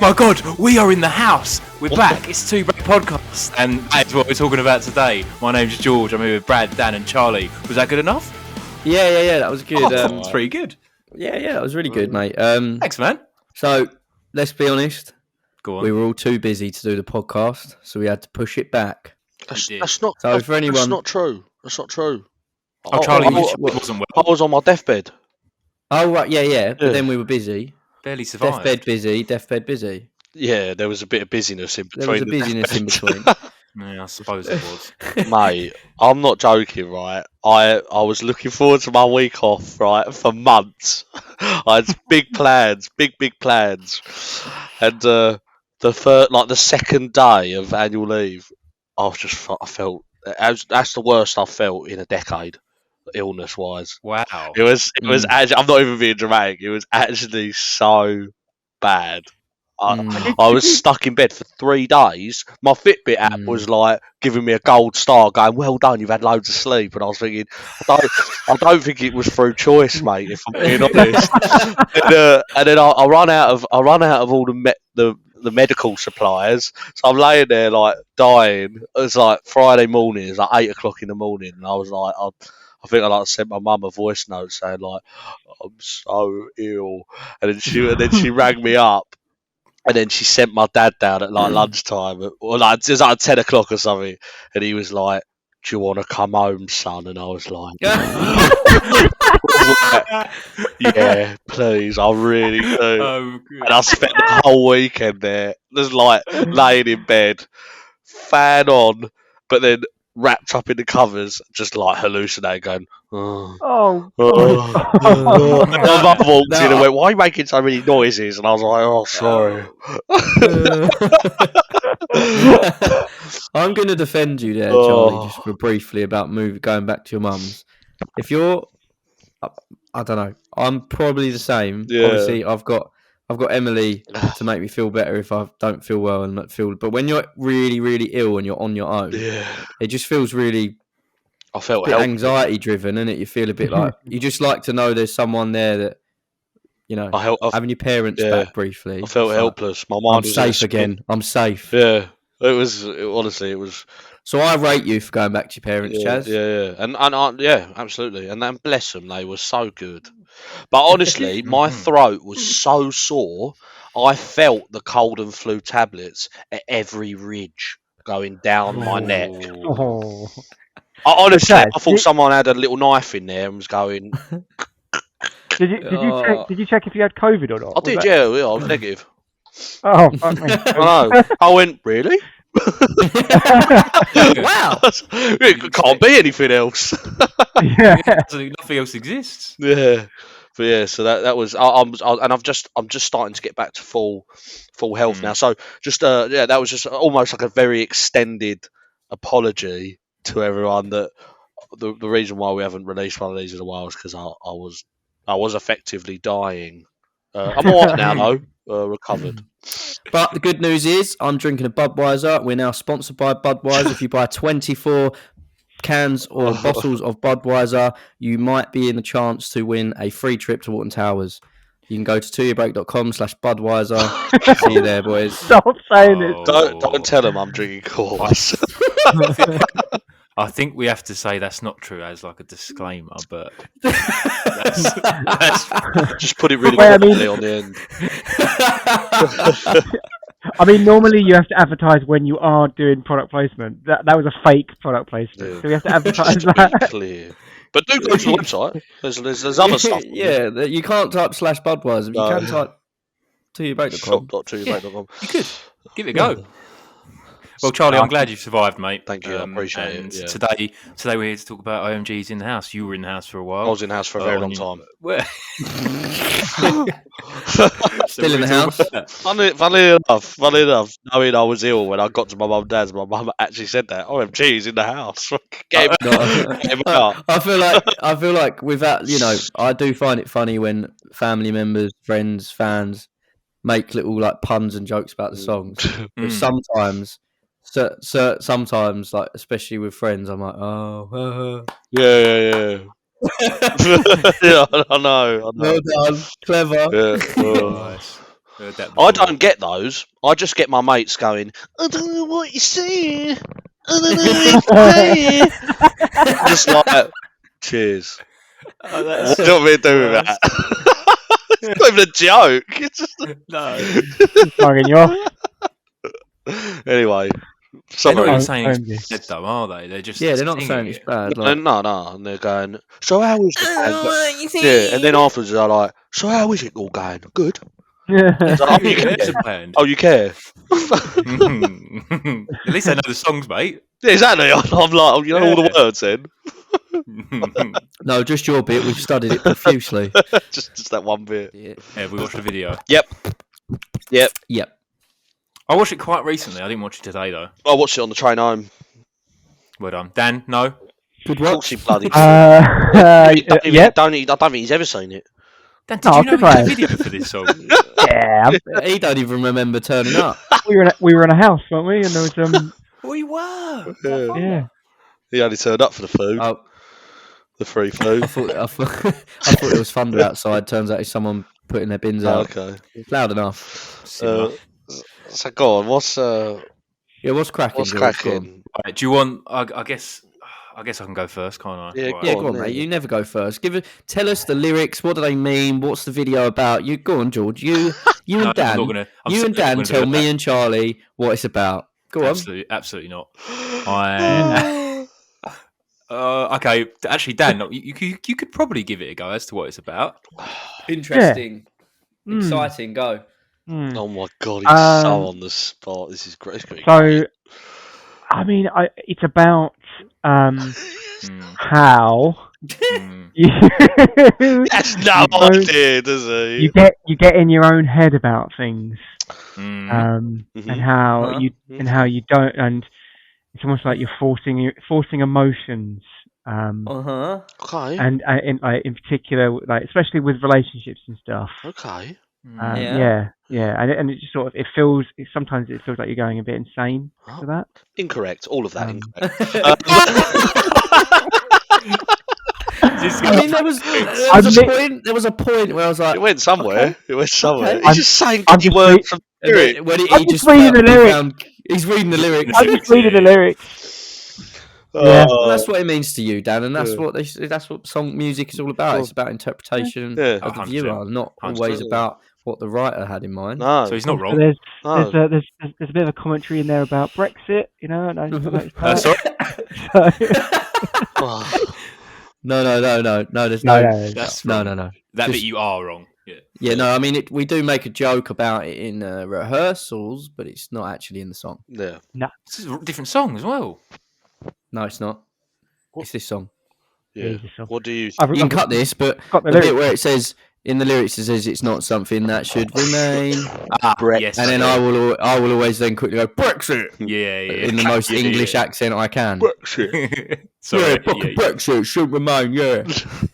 My God, we are in the house. We're back. It's Two Break Podcasts, and that's what we're talking about today. My name's George. I'm here with Brad, Dan, and Charlie. Was that good enough? Yeah. That was good. That's pretty good. Yeah, that was really good, mate. Thanks, man. So let's be honest. Go on. We were all too busy to do the podcast, so we had to push it back. That's not. So for anyone, that's not true. That's not true. Oh, Charlie, I wasn't well. I was on my deathbed. oh right, yeah. But then we were busy. Barely survived. Deathbed busy. Yeah, there was a bit of busyness in between. There was a busyness in between. Yeah, I suppose it was. Mate, I'm not joking, right? I was looking forward to my week off, right, for months. I had big plans, big plans, and the second day of annual leave, I felt that's the worst I've felt in a decade, illness wise. Wow. It was actually, I'm not even being dramatic. It was actually so bad. I was stuck in bed for 3 days. My Fitbit app was like giving me a gold star, going, "Well done, you've had loads of sleep." And I was thinking, I don't think it was through choice, mate. If I'm being honest. And then I run out of all the medical supplies, so I'm laying there like dying. It's like Friday morning. It's like 8 o'clock in the morning, and I was like, I think I sent my mum a voice note saying like, "I'm so ill," and then she rang me up. And then she sent my dad down at like lunchtime, or like it was like 10 o'clock or something, and he was like, "Do you want to come home, son?" And I was like, "Yeah, please, I really do." Oh, good. And I spent the whole weekend there, just like laying in bed, fan on, but then wrapped up in the covers, just like hallucinating, going, "Oh." And my mum walked in and went, "Why are you making so many noises?" And I was like, "Oh, sorry." I'm going to defend you there, Charlie, just for briefly about going back to your mum's. If you're, I don't know, I'm probably the same. Yeah. Obviously, I've got Emily to make me feel better if I don't feel well and not feel. But when you're really, really ill and you're on your own, it just feels really. I felt anxiety driven, and you feel a bit like you just like to know there's someone there that having your parents back briefly. I felt helpless. My mind was safe again. I'm safe. Yeah, honestly, it was. So I rate you for going back to your parents, Chaz. Yeah, and absolutely, and then bless them, they were so good. But honestly, my throat was so sore, I felt the cold and flu tablets at every ridge going down my neck. Honestly, I thought someone had a little knife in there and was going. Did you check if you had COVID or not? I did, yeah, I was negative. Oh, fuck me. I know. I went, really? Wow. It can't be anything else. Yeah. Nothing else exists. Yeah. But yeah, so that was I'm just starting to get back to full health now. So just that was just almost like a very extended apology to everyone that the reason why we haven't released one of these in a while is because I was effectively dying. I'm all right now though, recovered. But the good news is I'm drinking a Budweiser. We're now sponsored by Budweiser. If you buy 24 cans or bottles of Budweiser, you might be in the chance to win a free trip to Walton Towers. You can go to twourbreak.com/Budweiser. See you there, boys. Stop saying it. Don't tell them I'm drinking Coors. I think we have to say that's not true as like a disclaimer, but that's just put it really quickly on the end. I mean, normally you have to advertise when you are doing product placement. That was a fake product placement. Yeah. So we have to advertise that. Clear. But do go to the website. There's other stuff. Yeah, you can't type /Budweiser, but you can type twourbreak.com. Shop.twourbreak.com. You could give it a go. Well, Charlie, I'm glad you survived, mate. Thank you, I appreciate it. Yeah. Today we're here to talk about OMGs in the house. You were in the house for a while. I was in the house for a very long time. Still in the house? Funny enough, knowing I was ill when I got to my mum and dad's, my mum actually said that. OMG's in the house. Get him out. I feel like without, I do find it funny when family members, friends, fans make little like puns and jokes about the songs. But sometimes, like especially with friends, I'm like, yeah. Yeah, I know. Well done, clever. Yeah, Nice. Heard that I before. don't get those. I just get my mates going, I don't know what you're saying. I don't know what you're saying. Just like, cheers. Oh, What do you want me to do with that? It's not even a joke. It's just... No. Mugging you off. Anyway, They're not sorry. even saying OMG. it's bad though, are they? They're just Yeah, they're not singing saying it's it. bad. No, Like, no, and they're going, so how is it? Yeah, and then afterwards they're like, so how is it all going? Good. So, oh, you Yeah, it's care? a band. Oh, you care? At least they know the songs, mate. Yeah, exactly. I'm like, you know all the Yeah. words then. no, just your bit. We've studied it profusely. just that one bit. Yeah, we watched the video. Yep. Yep. I watched it quite recently. I didn't watch it today though. I watched it on the train home. Well done, Dan. No. Good Of course watch. he bloody. Yep. I don't think he's ever seen it. Dan, did No, you know good we did a one. video for this song? Yeah. He don't even remember turning up. We were in a house, weren't we? And there was We were. yeah. He only turned up for the food, Oh, the free food. I thought there was thunder outside. Turns out it's someone putting their bins Oh, out. okay. It's loud enough. Similar. So go on. What's Yeah, what's cracking? what's George? Go on. cracking? Right, do you want? I guess I can go first, can't I? Yeah, Right. Yeah, Go go on, on, mate. yeah. You never go first. Tell us the lyrics. What do they mean? What's the video about? You go on, George. You No, and Dan. I'm not gonna. I'm You and certainly not Dan gonna do tell that. me and Charlie what it's about. Go on. Absolutely not. I. Okay, actually, Dan, no, you could probably give it a go as to what it's about. Interesting. Hmm. Exciting. Go. Hmm. Oh my god, he's so Um, on the spot. This is great. It's gonna be So, great. I mean, it's about Mm, how mm. you That's no you idea, does he? you get in your own head about things, Mm. Mhm. and how Uh-huh. you don't, and it's almost like you're forcing emotions, Uh-huh. Okay. and in particular, like especially with relationships and stuff. Okay. Yeah. And it just sort of sometimes it feels like you're going a bit insane for that. Incorrect. All of that Um, incorrect. I mean, there was a point where I was like, It went somewhere. okay. It went somewhere. Okay. He's just saying I'm good just words from and lyrics. then when he I'm just just reading the lyrics. he's reading the lyrics. I'm just reading the lyrics. Yeah. Well, that's what it means to you, Dan, and that's Yeah. that's what song music is all about. Cool. It's about interpretation Yeah. of the 100%. viewer, not always 100%. about what the writer had in mind. No. So he's not So wrong. there's no. there's a bit of a commentary in there about Brexit, you know. And I noticed that. Sorry? So- Oh. No. There's No, no. no, That's No, wrong. no. That Just- bit you are wrong. Yeah. Yeah, no. I mean, we do make a joke about it in rehearsals, but it's not actually in the song. Yeah. This is a different song as well. No, it's not. What? It's this song. Yeah. Jesus. What do you? I've You can cut this, but got the the bit lyrics. where it says in the lyrics it says it's not something that should remain, Yes. and then I will always then quickly go Brexit Yeah. in the most Yeah, English yeah. accent I can. Brexit. Sorry. Yeah, fucking Brexit should remain. Yeah.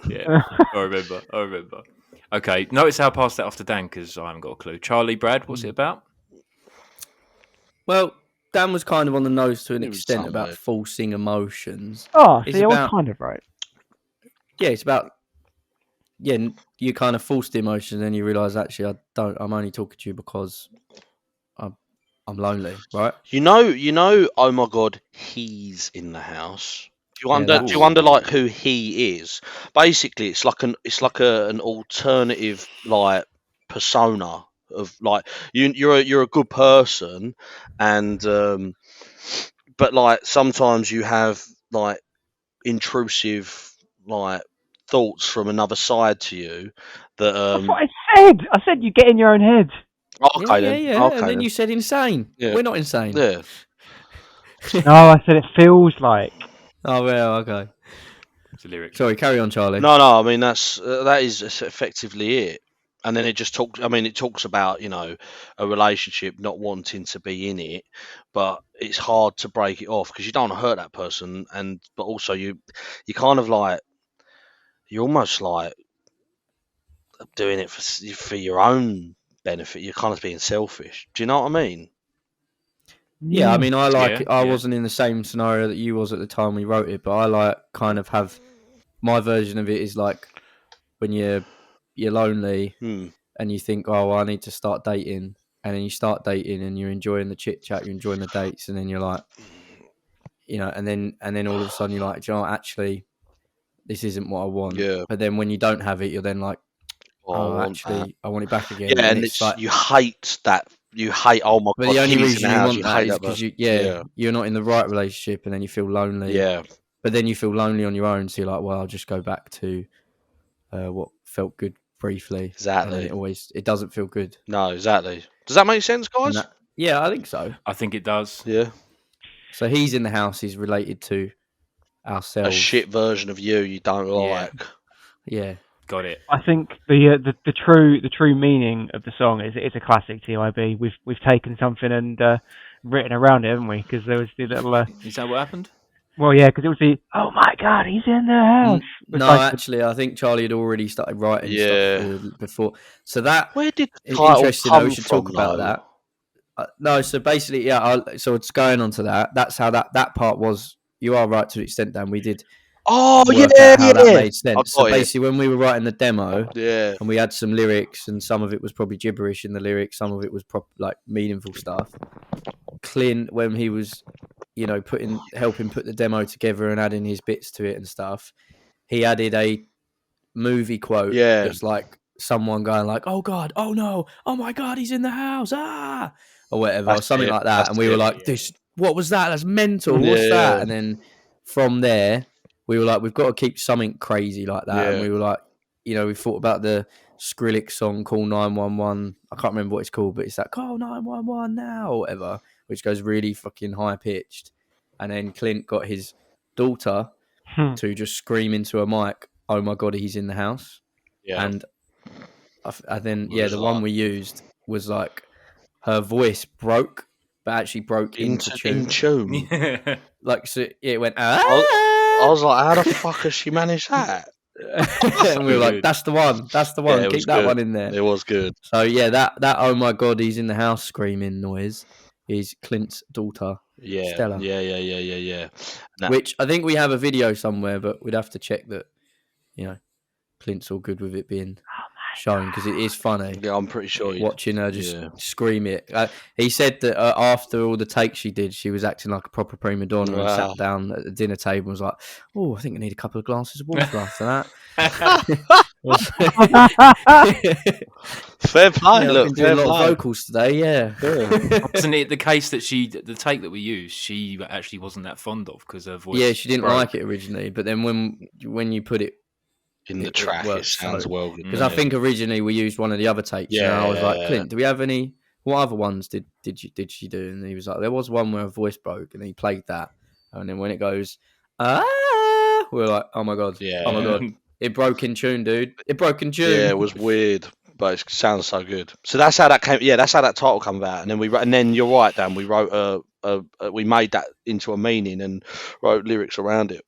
Yeah. I remember. Okay. Notice how I passed that off to Dan because I haven't got a clue. Charlie, Brad, what's it about? Well, Dan was kind of on the nose to an It was extent about somewhere. forcing emotions. Oh, It's see, I was about- kind of right. Yeah, it's about you kind of force the emotions, and you realise actually I'm only talking to you because I'm lonely, right? You know. Oh my God, he's in the house. Do you Yeah, wonder like who he is? Basically, it's like an alternative like persona of like you're a good person, and but like sometimes you have like intrusive like thoughts from another side to you that That's what I said. I said you get in your own head. okay then. Yeah. Okay And then you said insane. Yeah. We're not insane. yeah. No, I said it feels like. Oh well, okay. It's a lyric. Sorry, carry on, Charlie. No, I mean that is effectively it. And then it just talks. I mean, it talks about a relationship not wanting to be in it, but it's hard to break it off because you don't want to hurt that person, but also you kind of like you're almost like doing it for your own benefit. You're kind of being selfish. Do you know what I mean? Yeah, I mean, I like Yeah, it. I yeah. wasn't in the same scenario that you was at the time we wrote it, but I like kind of have my version of it is like when you're lonely Hmm. and you think, oh, well, I need to start dating, and then you start dating, and you're enjoying the chit chat, you're enjoying the dates, and then you're like, and then all of a sudden you're like, actually, this isn't what I want. Yeah. But then when you don't have it, you're then like, I want it back again. Yeah, and it's like, you hate that. You hate. Oh my but god! the only Kimmy's in reason the you house. want You that hate is that because person. you're not in the right relationship, and then you feel lonely. Yeah. But then you feel lonely on your own, so you're like, well, I'll just go back to what felt good briefly. Exactly. And it doesn't feel good. No, exactly. Does that make sense, guys? Yeah, I think so. I think it does. Yeah. So he's in the house. He's related to ourselves. A shit version of you don't like. Yeah. Got it. I think the true meaning of the song is it's a classic TIB. We've taken something and written around it, haven't we? Because there was the little. Is that what happened? Well, yeah, because it was the oh my god, he's in the house. No, actually, I think Charlie had already started writing stuff before. So that where did the is title interesting. come We should from, talk about that. No, so basically, so it's going on to that. That's how that part was. You are right to an extent, Dan. We did. Oh work out how that made sense. So basically, when we were writing the demo, and we had some lyrics, and some of it was probably gibberish in the lyrics, some of it was like meaningful stuff. Clint, when he was, helping put the demo together and adding his bits to it and stuff, he added a movie quote that's like someone going like, "Oh God, oh no, oh my God, he's in the house, ah," or whatever, or something like that. And we were like, "This, what was that? That's mental. What's that?" And then from there, we were like, we've got to keep something crazy like that. And we were like, we thought about the Skrillex song, Call 911. I can't remember what it's called, but it's that Call 911 now, or whatever, which goes really fucking high pitched. And then Clint got his daughter to just scream into a mic, "Oh my God, he's in the house." Yeah. And then, the one we used was like her voice broke, but actually broke into tune. Like, so it went, I was like, how the fuck has she managed that? And we were like, that's the one. Yeah, keep that one in there. It was good. So yeah, that oh my God, he's in the house screaming noise is Clint's daughter, Stella. Yeah. Which I think we have a video somewhere, but we'd have to check that, Clint's all good with it being shown, because it is funny. Yeah, I'm pretty sure. Watching her just scream it. He said that after all the takes she did, she was acting like a proper prima donna and sat down at the dinner table and was like, "Oh, I think I need a couple of glasses of water after that." Fair play. Look, doing a lot of vocals today. Yeah. Wasn't it the case that the take that we used, she actually wasn't that fond of because her voice? Yeah, she didn't like it originally, but then when you put it in the track, it sounds well. Because I think originally we used one of the other takes. Yeah, and I was like, Clint, do we have any? What other ones did she do? And he was like, there was one where her voice broke, and he played that. And then when it goes, we were like, oh my God, it broke in tune, dude. It broke in tune. Yeah, it was weird, but it sounds so good. So that's how that came. Yeah, that's how that title came about. And then you're right, Dan. We wrote we made that into a meaning and wrote lyrics around it.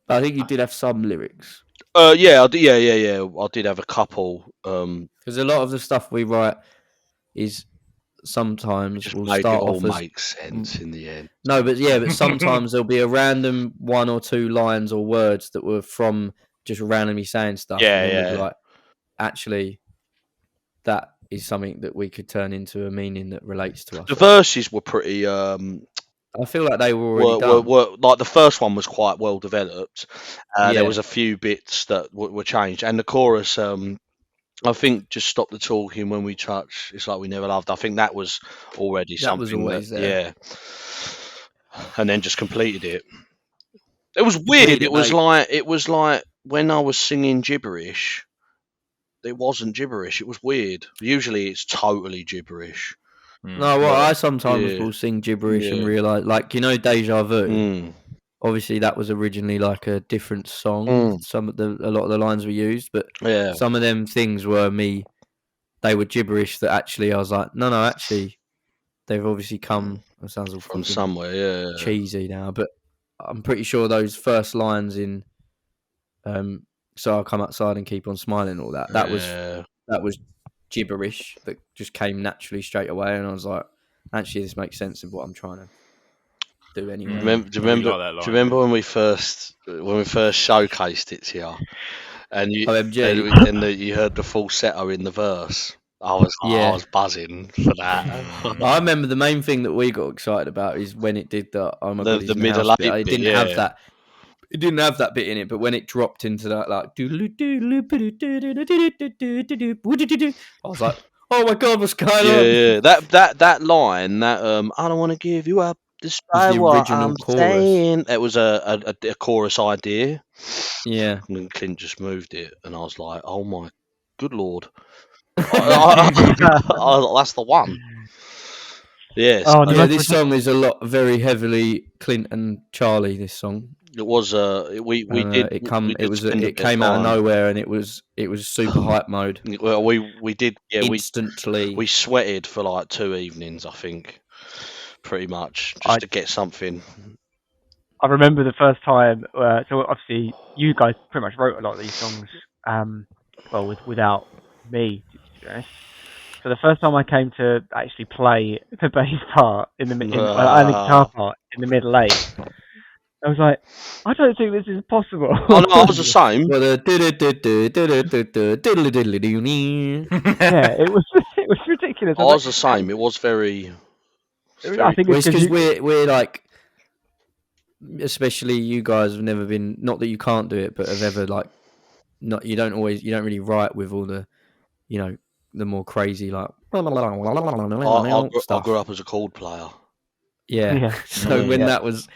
I think you did have some lyrics. I did have a couple. Because a lot of the stuff we write is sometimes we'll start off as makes sense in the end. No, but sometimes there'll be a random one or two lines or words that were from just randomly saying stuff. Yeah. Like, actually, that is something that we could turn into a meaning that relates to us. The verses were pretty. I feel like they were already done. Like the first one was quite well developed. There was a few bits that were changed, and the chorus. I think just stop the talking when we touch. It's like we never loved. I think that was already something. That was always there. Yeah, and then just completed it. It was weird. It was like when I was singing gibberish. It wasn't gibberish. It was weird. Usually it's totally gibberish. No, well, I sometimes will sing gibberish and realise, like, Deja Vu. Obviously, that was originally like a different song. A lot of the lines we used, but some of them things were they were gibberish that actually I was like, no, actually, they've obviously come. It sounds all from somewhere, cheesy now, but I'm pretty sure those first lines in, "So I'll come outside and keep on smiling," all that. That was gibberish that just came naturally straight away, and I was like, actually, this makes sense of what I'm trying to do anyway. Do you remember when we first showcased it to you? and OMG. you heard the falsetto in the verse. I was buzzing for that. I remember the main thing that we got excited about is when it did the oh my god, he's the in the middle house eight bit. It bit, didn't have that. It didn't have that bit in it, but when it dropped into that like, I was like, oh my god, what's going on? Yeah. That line, that I don't want to give you up, despite the what original I'm chorus. saying. It was a chorus idea. Yeah. And Clint just moved it, and I was like, oh my good lord. That's the one. Yes. Oh, Yeah, this song is a lot very heavily Clint and Charlie. This song. It was we did it spend a bit came of out of time. nowhere and it was super hype mode. Well, we did instantly. We sweated for like 2 evenings, I think, pretty much just to get something. I remember the first time. So obviously, you guys pretty much wrote a lot of these songs. Well, without me, to be honest. So the first time I came to actually play the bass part and the guitar part in the middle eight, I was like, I don't think this is possible. Oh no, I was the same. Yeah, it was ridiculous. I was the same. It was very. I think it's because we're like, especially you guys have never been. Not that you can't do it, but have ever like, not you don't really write with all the, the more crazy like. I grew up as a chord player. Yeah. So when that was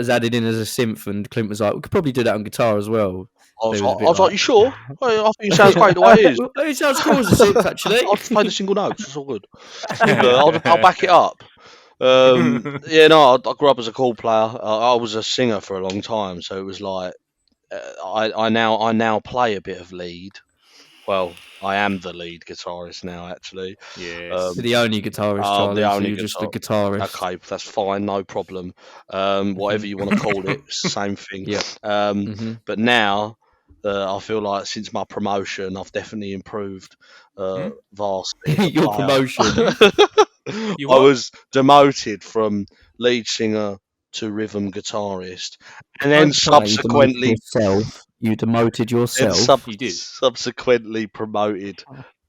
added in as a synth, and Clint was like, we could probably do that on guitar as well. I was like, you sure? I think it sounds great the way it is. It sounds cool as a synth, actually. I'll just play the single notes. It's all good. I'll back it up. I grew up as a chord player. I was a singer for a long time, so it was like I now play a bit of lead. Well, I am the lead guitarist now, actually. Yes. The only guitarist, Charlie. So you're just the guitarist. Okay, that's fine, no problem. Whatever you want to call it, it's the same thing. Yeah. But now, I feel like since my promotion, I've definitely improved vastly. Your promotion. I was demoted from lead singer to rhythm guitarist, and then subsequently you demoted yourself. You did. Subsequently promoted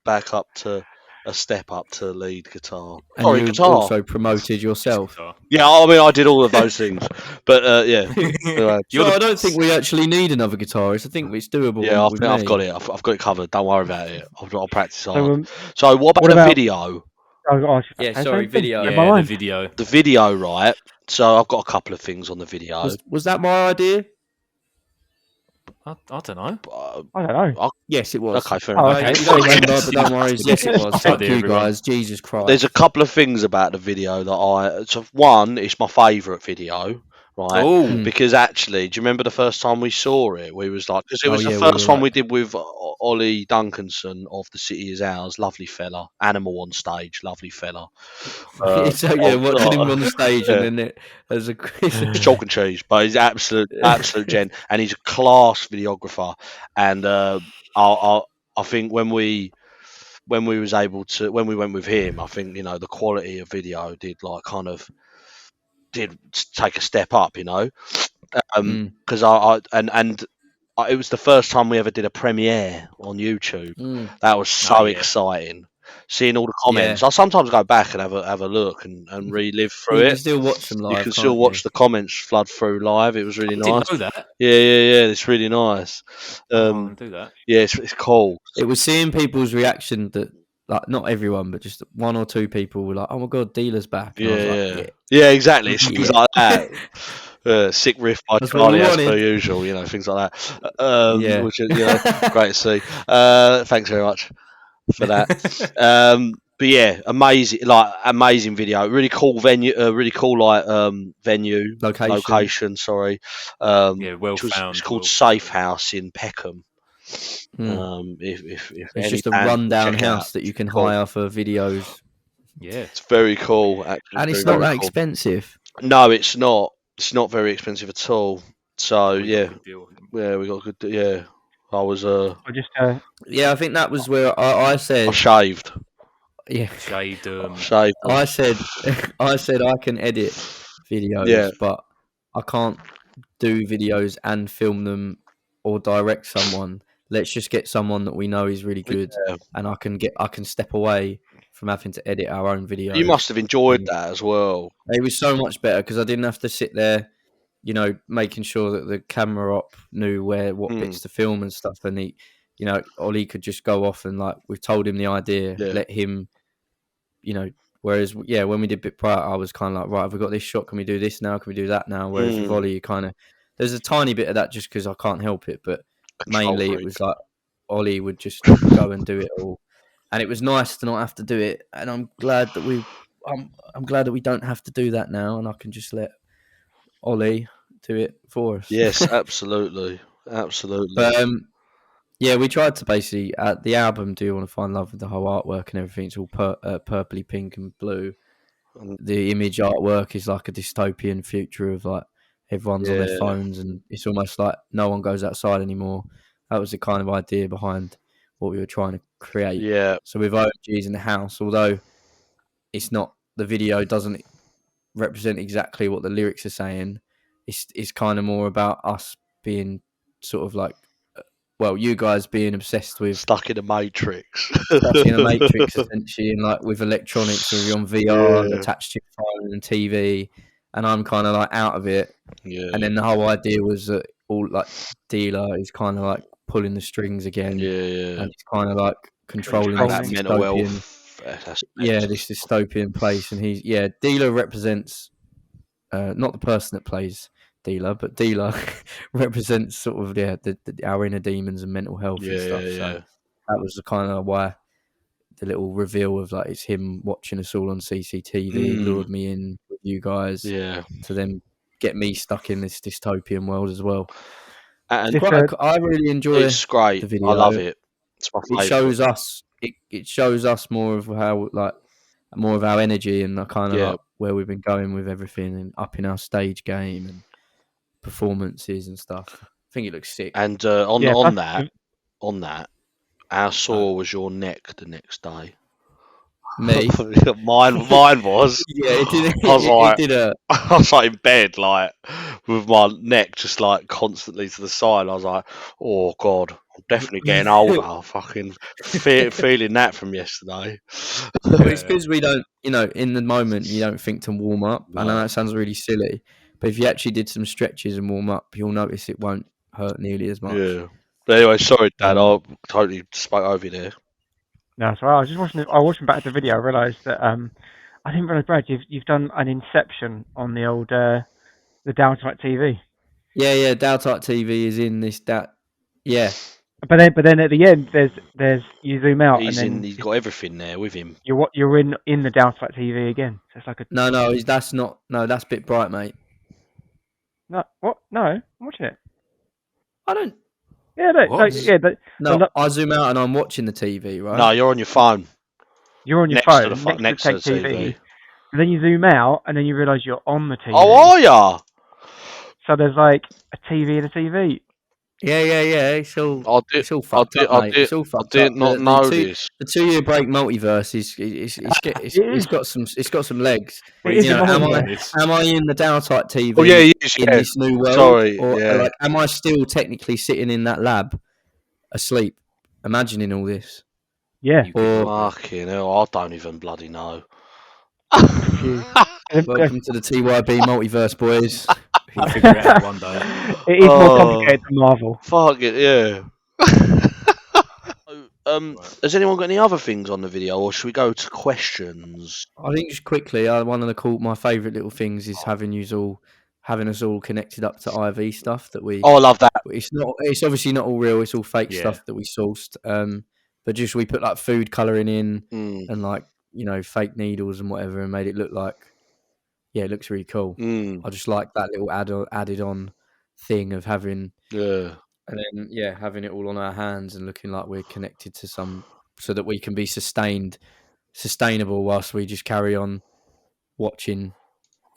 back up to a step up to lead guitar. And guitar. Also promoted yourself. Yeah, I mean, I did all of those things, but yeah. Anyway. I don't think we actually need another guitarist. I think it's doable. Yeah, I've got it. I've got it covered. Don't worry about it. I'll practice hard. So, what about the video? Video. Yeah, the video. The video, right? So I've got a couple of things on the video. Was that my idea? I don't know. I don't know. Yes, it was. Okay, fair enough. Okay. You don't remember, but don't worry. Yes, it was. Fuck you guys. Jesus Christ. There's a couple of things about the video that one, it's my favourite video. Right, because actually, do you remember the first time we saw it? We was like, because it was the first one we did with Ollie Duncanson of The City Is Ours, lovely fella, Animal on stage, lovely fella. Watching him on stage, and then there's it's chalk and cheese, but he's absolute gent, and he's a class videographer. And I think when we went with him, I think the quality of video did take a step up, because it was the first time we ever did a premiere on YouTube. That was so exciting. Seeing all the comments, I sometimes go back and have a look and relive through it. You can still watch them live. You can still watch the comments flood through live. It was really nice. Didn't know that. Yeah. It's really nice. Do that. Yeah, it's cool. It was seeing people's reaction that. Like not everyone, but just one or two people were like, "Oh my god, Dealer's back!" And yeah, exactly. Things like that. Sick riff by Charlie as per usual. Things like that. Which is great to see. Thanks very much for that. But yeah, amazing video. Really cool venue. Really cool venue location. Sorry. Well found. It's called Safe House in Peckham. If it's just a rundown house that you can hire for videos. Yeah, it's very cool. Actually, and it's not that expensive. No, it's not. It's not very expensive at all. So we got a good deal. Yeah, I was. I think that was where I said I shaved. Yeah, shaved. I said I can edit videos, but I can't do videos and film them or direct someone let's just get someone that we know is really good, Yeah. and I can step away from having to edit our own videos. You must have enjoyed And that as well. it was so much better because I didn't have to sit there, making sure that the camera op knew what bits to film and stuff. And Ollie could just go off and we've told him the idea, let him, Whereas, when we did Bit Prior, I was kind of like, right, have we got this shot? Can we do this now? Can we do that now? Whereas with Ollie, there's a tiny bit of that just because I can't help it, but mainly it was like Ollie would just go and do it all, and it was nice to not have to do it. And I'm glad that I'm glad that we don't have to do that now, and I can just let Ollie do it for us. Yes, absolutely. But we tried to basically the album "Do You Want to Find Love" with the whole artwork and everything. It's all purpley pink and blue. The image artwork is like a dystopian future of everyone's on their phones, and it's almost like no one goes outside anymore. That was the kind of idea behind what we were trying to create. Yeah. So with OMGs in the house, although it's not, the video doesn't represent exactly what the lyrics are saying. It's kind of more about us being sort of you guys being obsessed with stuck in a matrix, essentially, and with electronics, or you're on VR attached to your phone and TV, and I'm kind of out of it. Yeah. And then the whole idea was that all Dealer is kind of pulling the strings again, and it's kind of controlling that mental health. This dystopian place, and Dealer represents not the person that plays Dealer, but Dealer represents sort of our inner demons and mental health and stuff. So that was the kind of why the little reveal of it's him watching us all on CCTV lured me in with you guys to then get me stuck in this dystopian world as well. And I really enjoy it. It's great. The video. I love it. It's my favourite. It shows us more of how more of our energy and kind of where we've been going with everything, and up in our stage game and performances and stuff. I think it looks sick. And on that, how sore was your neck the next day? Me, mine was. It did. I was I was in bed with my neck just constantly to the side. I was like, oh god, I'm definitely getting older. I'm fucking feeling that from yesterday. It's because we don't, in the moment you don't think to warm up. No. I know that sounds really silly, but if you actually did some stretches and warm up, you'll notice it won't hurt nearly as much. Yeah. But anyway, sorry, Dad. I totally spoke over you there. No, so I was just watching. I was watching back the video. I realised that I didn't realise, Brad, you've done an Inception on the old the Downtight TV. Yeah, Downtight TV is in this. Yeah. But then at the end, there's you zoom out He's got everything there with him. You're in the Downtight TV again. So it's like a that's Bit Bright, mate. No, what? No, I'm watching it. I don't. Yeah, I zoom out and I'm watching the TV, right? No, you're on your phone. You're on your phone next to the TV. And then you zoom out and then you realise you're on the TV. Oh, are ya? So there's a TV and a TV. Yeah. It's all fucked up, mate. It's all fucked up. I did not know this. The 2-year break multiverse it's got some legs. Am I in the Downtight TV? Oh, in this new world? Sorry, or am I still technically sitting in that lab, asleep, imagining all this? Yeah. Fucking hell, I don't even bloody know. Welcome to the TYB multiverse, boys. We'll figure it out one day. It is more complicated than Marvel. Fuck it, yeah. Has anyone got any other things on the video, or should we go to questions? I think just quickly, one of my favourite little things is having us all connected up to IV stuff that we. Oh, I love that. It's obviously not all real. It's all fake stuff that we sourced. But just we put food colouring in and fake needles and whatever, and made it look like. Yeah, it looks really cool. I just like that little added on thing of having. Yeah. And then having it all on our hands and looking like we're connected to so that we can be sustainable whilst we just carry on watching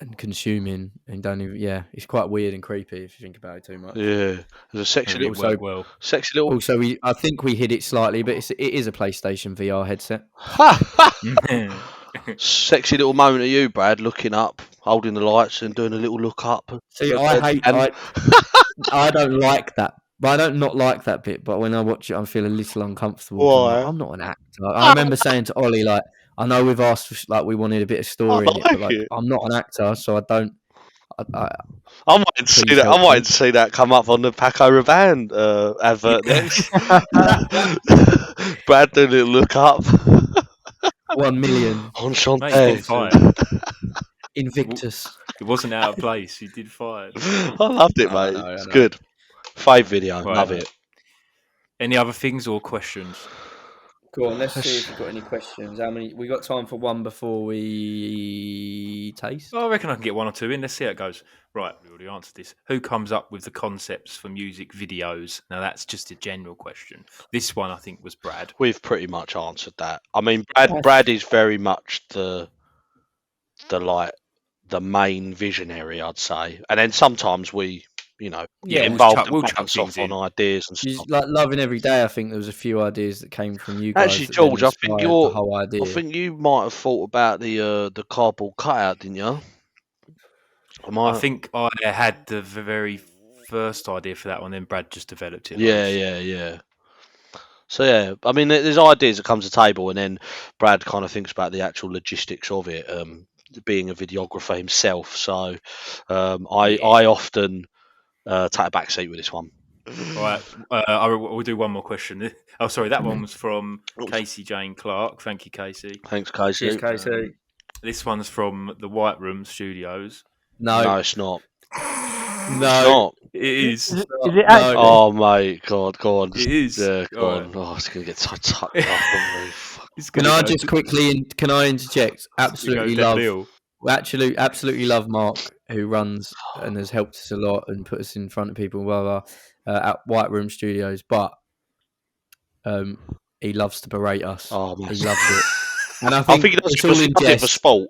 and consuming and don't even. It's quite weird and creepy if you think about it too much. Yeah, there's a sexy little. Sexy little. Also, I think we hid it slightly, but it is a PlayStation VR headset. Sexy little moment of you, Brad, looking up, holding the lights and doing a little look up. See, I don't like that But I don't not like that bit. But when I watch it, I feel a little uncomfortable. 'Cause Why? I'm not an actor. I remember saying to Ollie, like, I know we've asked for, like we wanted a bit of story in it, but like like it. I'm not an actor, so I don't. I'm waiting to see Please that. help I'm me. waiting to see that come up on the Paco Rabanne advert next. Brad doing a little look up 1 million on Mate, Chantel. he's fired. Invictus. It wasn't out of place. He did fire. I loved it, I mate. know, It's I know. good. Fave video. Right. Love it. Any other things or questions? Go on, let's see if you've got any questions. How many? We got time for one before we taste. Well, I reckon I can get one or two in. Let's see how it goes. Right, we already answered this. Who comes up with the concepts for music videos? Now, that's just a general question. This one, I think, was Brad. We've pretty much answered that. I mean, Brad is very much the main visionary, I'd say. And then sometimes we, get Yeah, involved we'll and chuck bounce off things on in. ideas and She's stuff. like Loving Every Day. I think there was a few ideas that came from you guys. Actually, that then George, I think inspired the whole idea. I think you might have thought about the cardboard cutout, didn't you? I think I had the very first idea for that one, then Brad just developed it. Yeah. So yeah, I mean, there's ideas that come to the table, and then Brad kind of thinks about the actual logistics of it. Being a videographer himself, so I often take a back seat with this one. All right, we'll do one more question. Oh, sorry, that one was from Casey Jane Clark. Thank you, Casey. Thanks, Casey. Cheers, Casey. This one's from the White Room Studios. No, it's not. No, It's not. It is. Is it actually? Oh mate, God, go on. It is. Yeah, go All on. right. Oh, it's gonna get tucked up on me. Fuck. Can I just quickly? Can I interject? Absolutely absolutely love Mark, who runs and has helped us a lot and put us in front of people, blah blah, at White Room Studios. But he loves to berate us. Oh, man. He loves it, and I I think think he does it's all in it for jest. sport.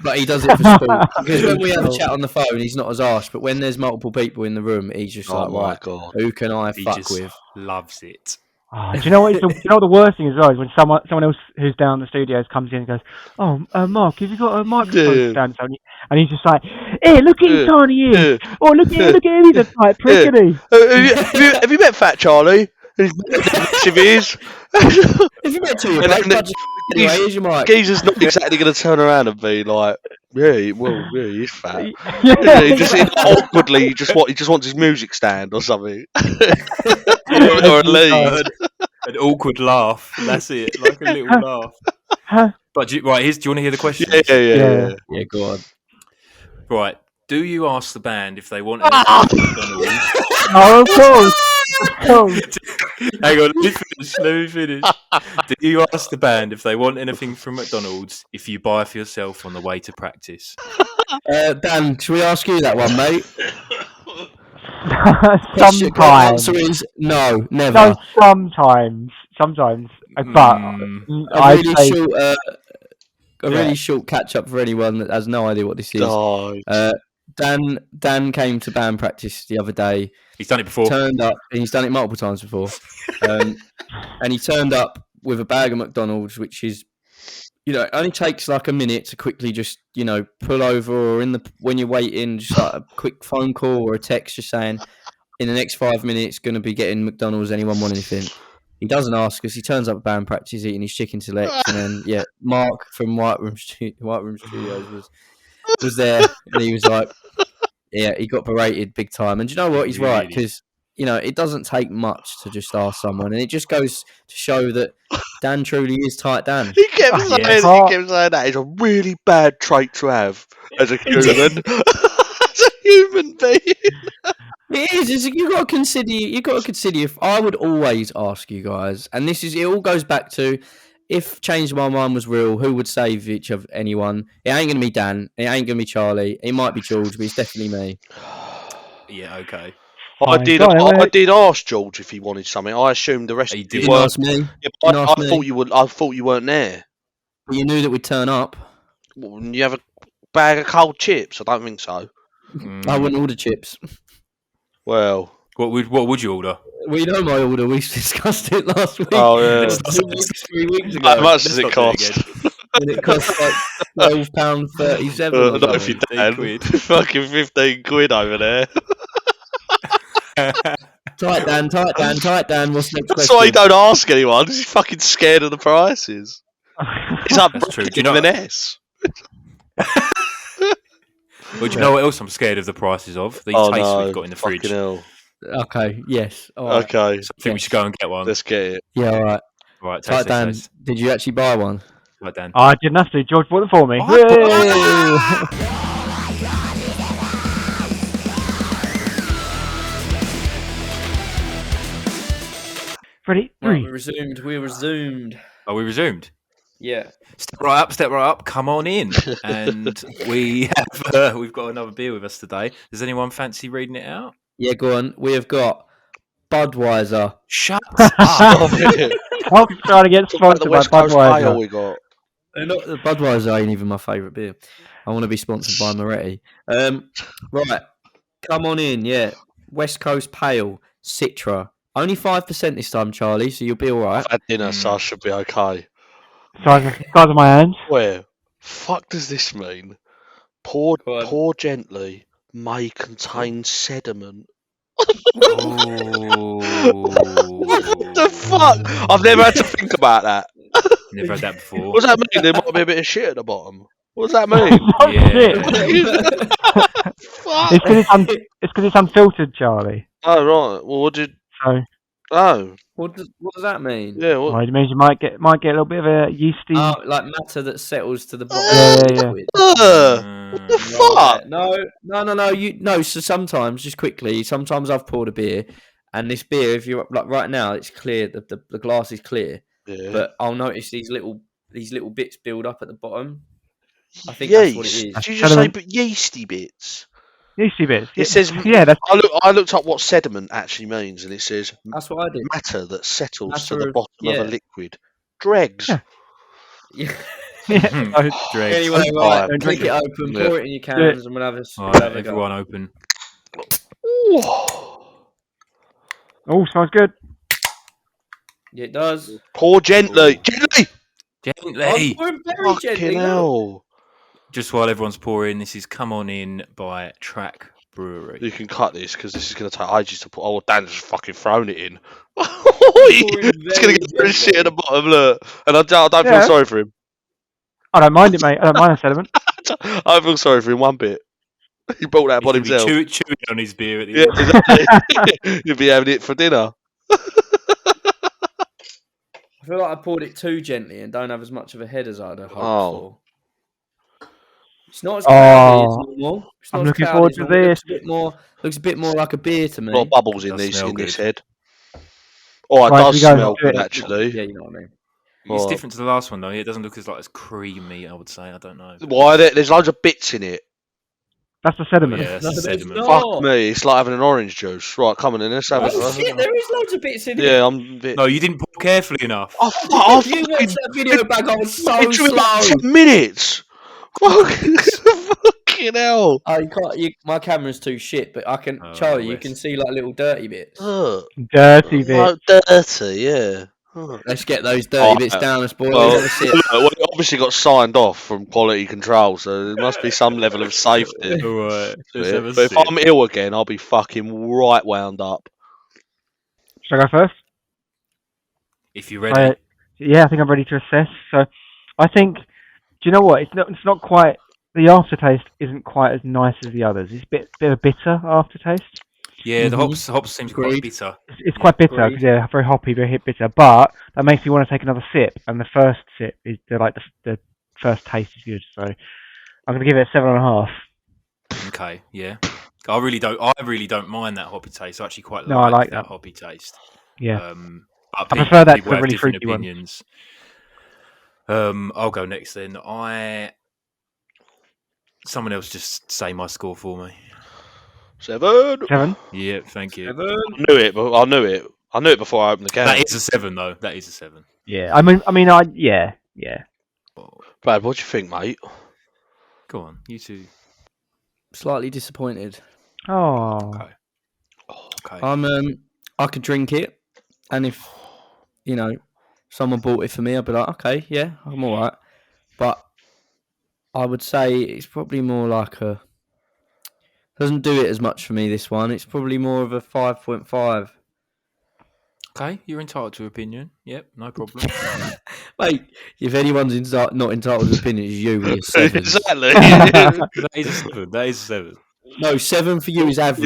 But he does it for sport. Because when we have a chat on the phone, he's not as harsh. But when there's multiple people in the room, he's just Oh like, my right, God. who can I He fuck just with? loves it. Oh, do you know what? Do you know what the worst thing as well is when someone else who's down the studios comes in and goes, "Oh, Mark, have you got a microphone stand?" And he's just like, "Hey, look at his tiny ears! Oh, look at him! He's a tight prick, isn't he?" Have you met Fat Charlie? His massive ears. If you met two, anyway, here's your mic. Geezer's not exactly going to turn around and be like, yeah, he is fat. Yeah. He just awkwardly, he just wants his music stand or something. Or a lead. An awkward laugh. That's it. Like a little laugh. But do you want to hear the question? Yeah. Yeah, go on. Right. Do you ask the band if they want anything from McDonald's? Oh, of course. Hang on, let me finish. Do you ask the band if they want anything from McDonald's if you buy for yourself on the way to practice? Dan, should we ask you that one, mate? The Sometimes. answer is no, never. No, sometimes. But I'd say A really short catch up for anyone that has no idea what this is. Oh, Dan came to band practice the other day. He's done it before. Turned up, and he's done it multiple times before. And he turned up with a bag of McDonald's, which is, it only takes like a minute to quickly just, pull over or when you're waiting, just like a quick phone call or a text just saying, in the next 5 minutes, going to be getting McDonald's. Anyone want anything? He doesn't ask us. He turns up at band practice eating his chicken selects, and then Mark from White Room Studios was there, and he was like, he got berated big time. And do you know what? He's right, because it doesn't take much to just ask someone, and it just goes to show that Dan truly is tight Dan. He kept saying that is a really bad trait to have as a human. As a human being. It is. You got to consider. If I would always ask you guys, and it all goes back to if Change My Mind was real, who would save each of anyone? It ain't gonna be Dan. It ain't gonna be Charlie. It might be George, but it's definitely me. Yeah. Okay. I did ask George if he wanted something. I assumed the rest of you weren't. Ask me. Yeah, I thought you would. I thought you weren't there. But you knew that we'd turn up. Well, you have a bag of cold chips? I don't think so. I wouldn't order chips. Well, what would you order? We know my order. We discussed it last week. Oh yeah, 3 weeks ago. How much does it cost? And it cost like £12.37. Not if you Dan. Fucking 15 quid over there. Tight, Dan. What's the next That's why you question? don't ask anyone. Because you're fucking scared of the prices. It's like That's true. Do you breaking know? an S. Well, do you know what else I'm scared of the prices of? These Oh tastes no! we've got in the Fucking fridge. hell. Okay, yes. All right. Okay, So I think we should go and get one. let's get it. Yeah, all right. Right, Tight, taste, Dan. taste. Did you actually buy one? Right, Dan. I didn't have to. George bought it for me. I Ready? Right, Three. we resumed. Oh, we resumed. Yeah. Step right up. Come on in. And we've got another beer with us today. Does anyone fancy reading it out? Yeah, go on. We have got Budweiser. Shut Stop up. it. Stop trying to get Talk about the sponsored by West Coast Budweiser. Pale we got. Budweiser ain't even my favourite beer. I want to be sponsored by Moretti. Right. Come on in, yeah. West Coast Pale, Citra. Only 5% this time, Charlie, so you'll be all right. I've had dinner, so I should be okay. Size of my hands. Where? Fuck does this mean? Pour gently. May contain sediment. Oh. What the fuck? I've never had to think about that. Never had that before. What does that mean? There might be a bit of shit at the bottom. What does that mean? Oh, Yeah. shit. Fuck. It's because it's unfiltered, Charlie. Oh right. Well, what did? So, Oh What does that mean? yeah. What? well, it means you might get a little bit of a yeasty. Oh, like matter that settles to the bottom. Yeah. Liquid. What the fuck? No. So sometimes, just quickly, sometimes I've poured a beer, and this beer, if you're like right now, it's clear. The glass is clear, Yeah. but I'll notice these little bits build up at the bottom. I think that's what it is. Did you just say yeasty bits? Yeasty bits. It says. Yeah, that's I looked up what sediment actually means, and it says That's what I did. matter that settles to Matter the of- bottom yeah. of a liquid. Dregs. Yeah. Yeah. Hmm. So, Dregs. Anyway, Oh, right, don't click drink it it. open, Yeah. pour it in your cans, and we'll have a All we'll right, have a go. everyone open. oh, smells good. Yeah, it does. Pour gently. Gently. Gently. We're very Fucking gently. look. hell. Just while everyone's pouring, this is Come On In by Track Brewery. You can cut this because this is going to take ages to put. Oh, Dan's just fucking thrown it in. It's going to get very rid of shit at the gently. bottom, look. And I don't feel Yeah. sorry for him. I don't mind it, mate. I don't mind the sediment. I feel sorry for him one bit. He brought that He's upon gonna be himself. chewing on his beer at the Yeah, end. exactly. He'll be having it for dinner. I feel like I poured it too gently and don't have as much of a head as I'd hoped Oh. for. It's not as cloudy as Oh. normal. It's not I'm as looking cloudy forward as to normal. this. Looks a bit more like a beer to me. A lot of bubbles in Does these smell in this good. head. Oh, it Right, does we go. smell Do good it. actually. Yeah, you know what I mean. It's What? different to the last one though. It doesn't look as creamy. I would say. I don't know. Why? There's loads of bits in it. That's the sediment. Yeah, it's No, the there's sediment. not. Fuck me, it's like having an orange juice. Right, come on in, let's have Oh it. shit, there is loads of bits in it. Yeah, I'm a bit. No, you didn't pour carefully enough. Oh, fuck, You watched that video back, I was so it took me like slow. 10 minutes. Fucking hell. Oh, you can't. My camera's too shit, but I can. Oh, Charlie, you Wes. can see like little dirty bits. Ugh. Dirty bit. Like dirty, yeah. Ugh. Let's get those dirty bits Alright. down, us boys. Well, Have a sip. well, it obviously got signed off from quality control, so there must be some level of safety. All right. to Let's it. have a But if sip. I'm ill again, I'll be fucking right wound up. Should I go first? If you're ready. Yeah, I think I'm ready to assess. So, I think. Do you know what? It's not quite. The aftertaste isn't quite as nice as the others. It's a bit of a bitter aftertaste. Yeah, the Mhm. hops seems quite Agreed. bitter. It's quite bitter Agreed. because they're very hoppy, very bitter. But that makes me want to take another sip. And the first sip is the first taste is good. So I'm going to give it a 7.5. Okay, yeah. I really don't mind that hoppy taste. I actually quite No, I like that that. hoppy taste. Yeah, But I prefer that to people the have really different fruity ones. opinions. I'll go next then. Someone else just say my score for me. 7. 7. Yeah, thank you. I knew it, but I knew it. I knew it before I opened the can. That is a 7 though. That is a 7. Yeah, yeah. Brad, what do you think, mate? Go on, you two. Slightly disappointed. Oh, Okay. Okay. I could drink it, and if someone bought it for me, I'd be like, okay, yeah, I'm all right. But I would say it's probably more like doesn't do it as much for me. This one, it's probably more of a 5.5. Okay, you're entitled to opinion. Yep, no problem. Mate, if anyone's not entitled to an opinion, it's you with your sevens. Exactly. That is a 7. That is a 7. No, 7 for you is average.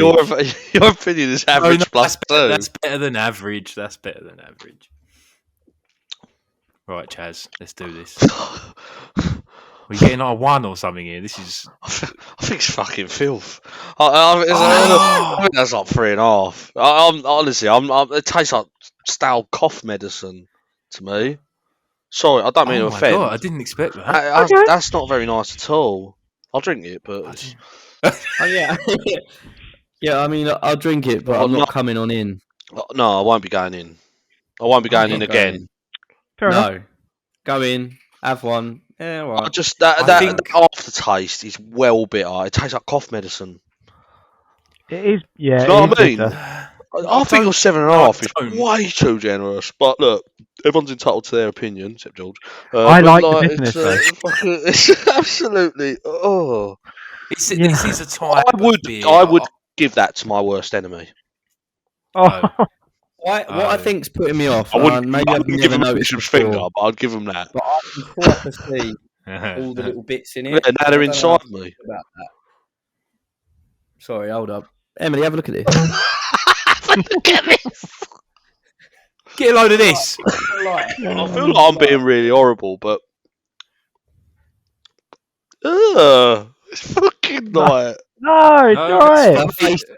Your opinion is average plus that's 2. better than average. That's better than average. Right, Chaz, let's do this. We're getting like a 1 or something here. This is. I think it's fucking filth. I think that's like 3.5. Honestly, it tastes like stale cough medicine to me. Sorry, I don't mean to Oh my offend. god, I didn't expect that. That's not very nice at all. I'll drink it, but it's... Oh, yeah. Yeah, I mean, I'll drink it, but I'm not coming on in. No, I won't be going in. I won't be going in again. Fair enough. No. Go in, have one. Yeah, all I right. just that aftertaste is well bitter. It tastes like cough medicine. It is, yeah. Do you know what I mean? bitter. I think your 7.5 is way too generous. But look, everyone's entitled to their opinion, except George. I like the bitterness, though. It's absolutely. Oh, This is a type of beer. I would give that to my worst enemy. Oh, What I think's putting me off, I wouldn't, maybe I I've wouldn't give never him a noticed bishop's before, finger, but I'd give him that. but I can proper see all the little bits in it. Yeah, now they're I don't know inside me. about that. Sorry, hold up. Emily, have a look at this. Look at this. Get a load of this. I feel like I'm being really horrible, but it's fucking like. no, it's No, alright.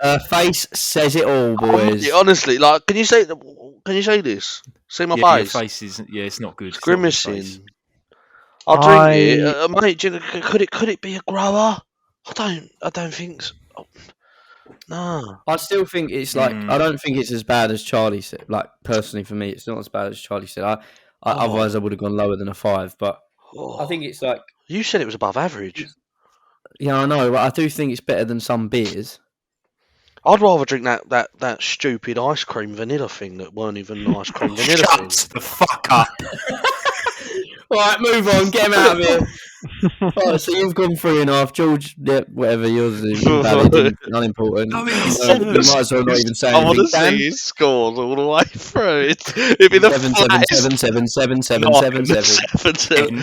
Her face says it all, boys. Honestly, like, can you say this? See my Yeah, your face? face is. Yeah, it's not good. It's It's not a good face. grimacing. I'll drink it, mate. Could it be a grower? I don't think so. No. I still think it's like I don't think it's as bad as Charlie said. Like personally, for me, it's not as bad as Charlie said. Otherwise, I would have gone lower than a 5. But I think it's like You said it was above average. yeah, I know, but I do think it's better than some beers. I'd rather drink that stupid ice cream vanilla thing that weren't even ice cream vanilla thing. Shut the fuck up. All right, move on. Get him out of here. Right, so you've gone 3.5. George, yeah, whatever, yours is invalid, unimportant. No, it is You might as well not even say I want anything. to see his scores all the way through. It'd be the flattest. 7.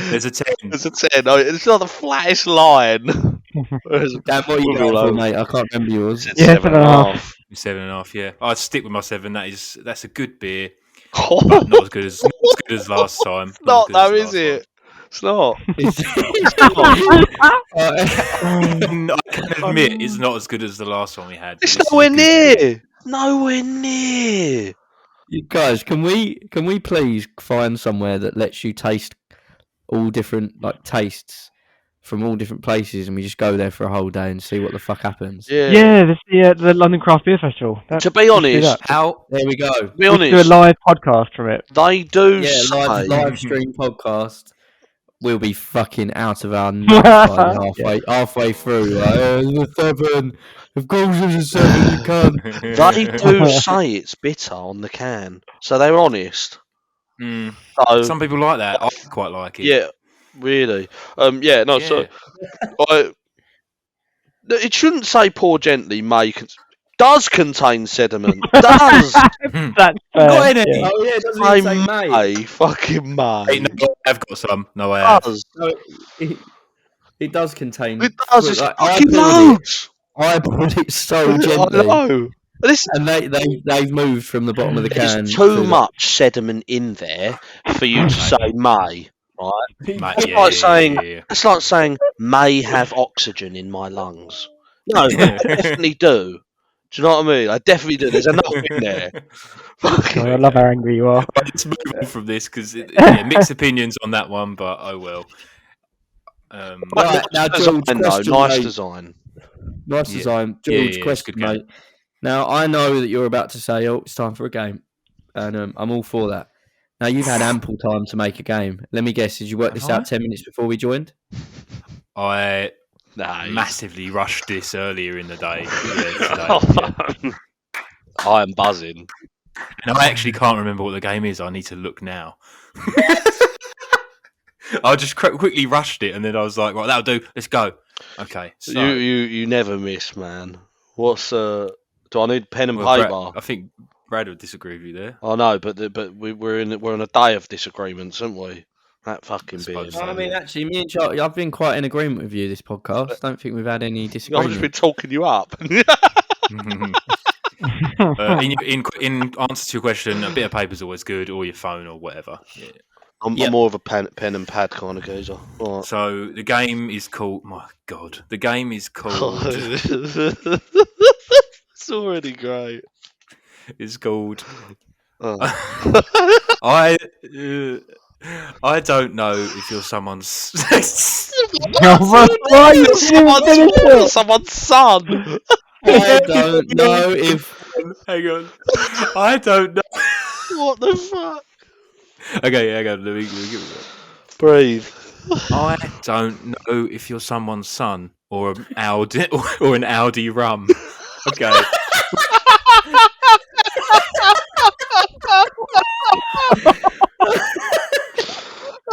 There's a 10. There's a 10. No, it's not the flattest line. Dan, what are you going for, mate? I can't remember yours. Yeah, 7.5. 7.5. Yeah, I'd stick with my 7. That's a good beer. But not as good as last time. It's not, as good as though, is last it? It's not. time. I can admit it's not as good as the last one we had. It's This is a nowhere good beer. near. Nowhere near. You guys, can we please find somewhere that lets you taste all different like tastes from all different places, and we just go there for a whole day and see what the fuck happens? Yeah, the London Craft Beer Festival. To be honest, There we go. to be Let's do a honest, live podcast from it. they do Yeah, say live stream podcast. We'll be fucking out of our nuts by halfway through. Like, it's a 7. Of course, it's a 7. You can't. they do say it's bitter on the can, so they're honest. Mm. So, Some people like that. I quite like it. yeah, really. Yeah, no. So, it shouldn't say "pour gently." Does contain sediment. Does That's Got fair. any? Yeah. Oh yeah, it doesn't I even say mate. fucking may. Hey, no, I've got some. No, I have. Does No, it does contain. it does? It's Like, fucking poured loads. I poured it so I gently, know. Listen, and they've moved from the bottom of the can. there's too much sediment in there for you to say may. Right? Mate, It's like saying it's like saying may have oxygen in my lungs. No, I definitely do. Do you know what I mean? I definitely do. There's enough in there. Oh, I love how angry you are. Let's move on from this because mixed opinions on that one, but oh well. Right, now, George, question, nice mate. design. Nice design, George. Yeah, question, good game. mate. Now I know that you're about to say, "Oh, it's time for a game," and I'm all for that. Now you've had ample time to make a game. Let me guess. Did you work this out 10 minutes before we joined? I Nah, massively rushed this earlier in the day. Today. I am buzzing. And I actually can't remember what the game is. I need to look now. I just quickly rushed it, and then I was like, "Right, that'll do. Let's go." Okay. So, You never miss, man. What's do I need pen and well, paper? I think Brad would disagree with you there. I know, but we're on a day of disagreements, aren't we? That fucking I suppose beer. so. I mean, actually, me and Charlie, I've been quite in agreement with you this podcast. I don't think we've had any I've just disagreement. been talking you up. In answer to your question, a bit of paper's always good, or your phone, or whatever. Yeah. I'm more of a pen and pad kind of geezer. Right. So the game is called. My God, the game is called. It's already great. It's called. Oh. I don't know if you're someone's. Why you Someone's son. I don't know if. Hang on. I don't know. What the fuck? Okay, hang on. Let me give it a go. Breathe. I don't know if you're someone's son or an Aldi or an Aldi Rum. Okay.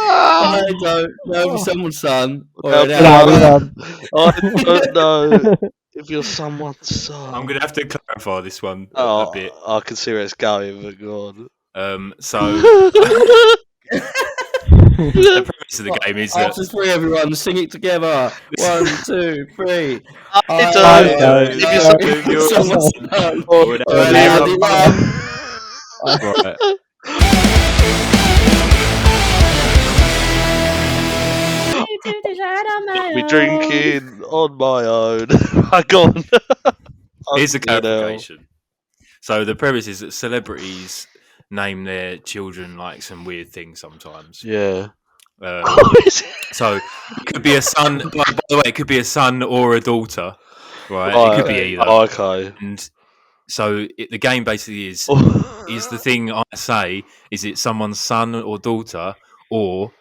I don't know if someone's son or an I don't know if you're someone's son. I'm gonna have to clarify this one Oh, a bit. I can see where it's going, but God. So the premise of the game is that After three, everyone sing it together. 1, 2, 3. I don't know if you're someone's son or an or an Aldi Aldi Rum. Rum. Right. be drinking on my own. My God. Here's the Fucking hell. clarification. So the premise is that celebrities name their children like some weird things sometimes. Yeah. So it could be a son. By the way, it could be a son or a daughter, right? It could be either. Okay. And so the game basically is the thing I say, is it someone's son or daughter, or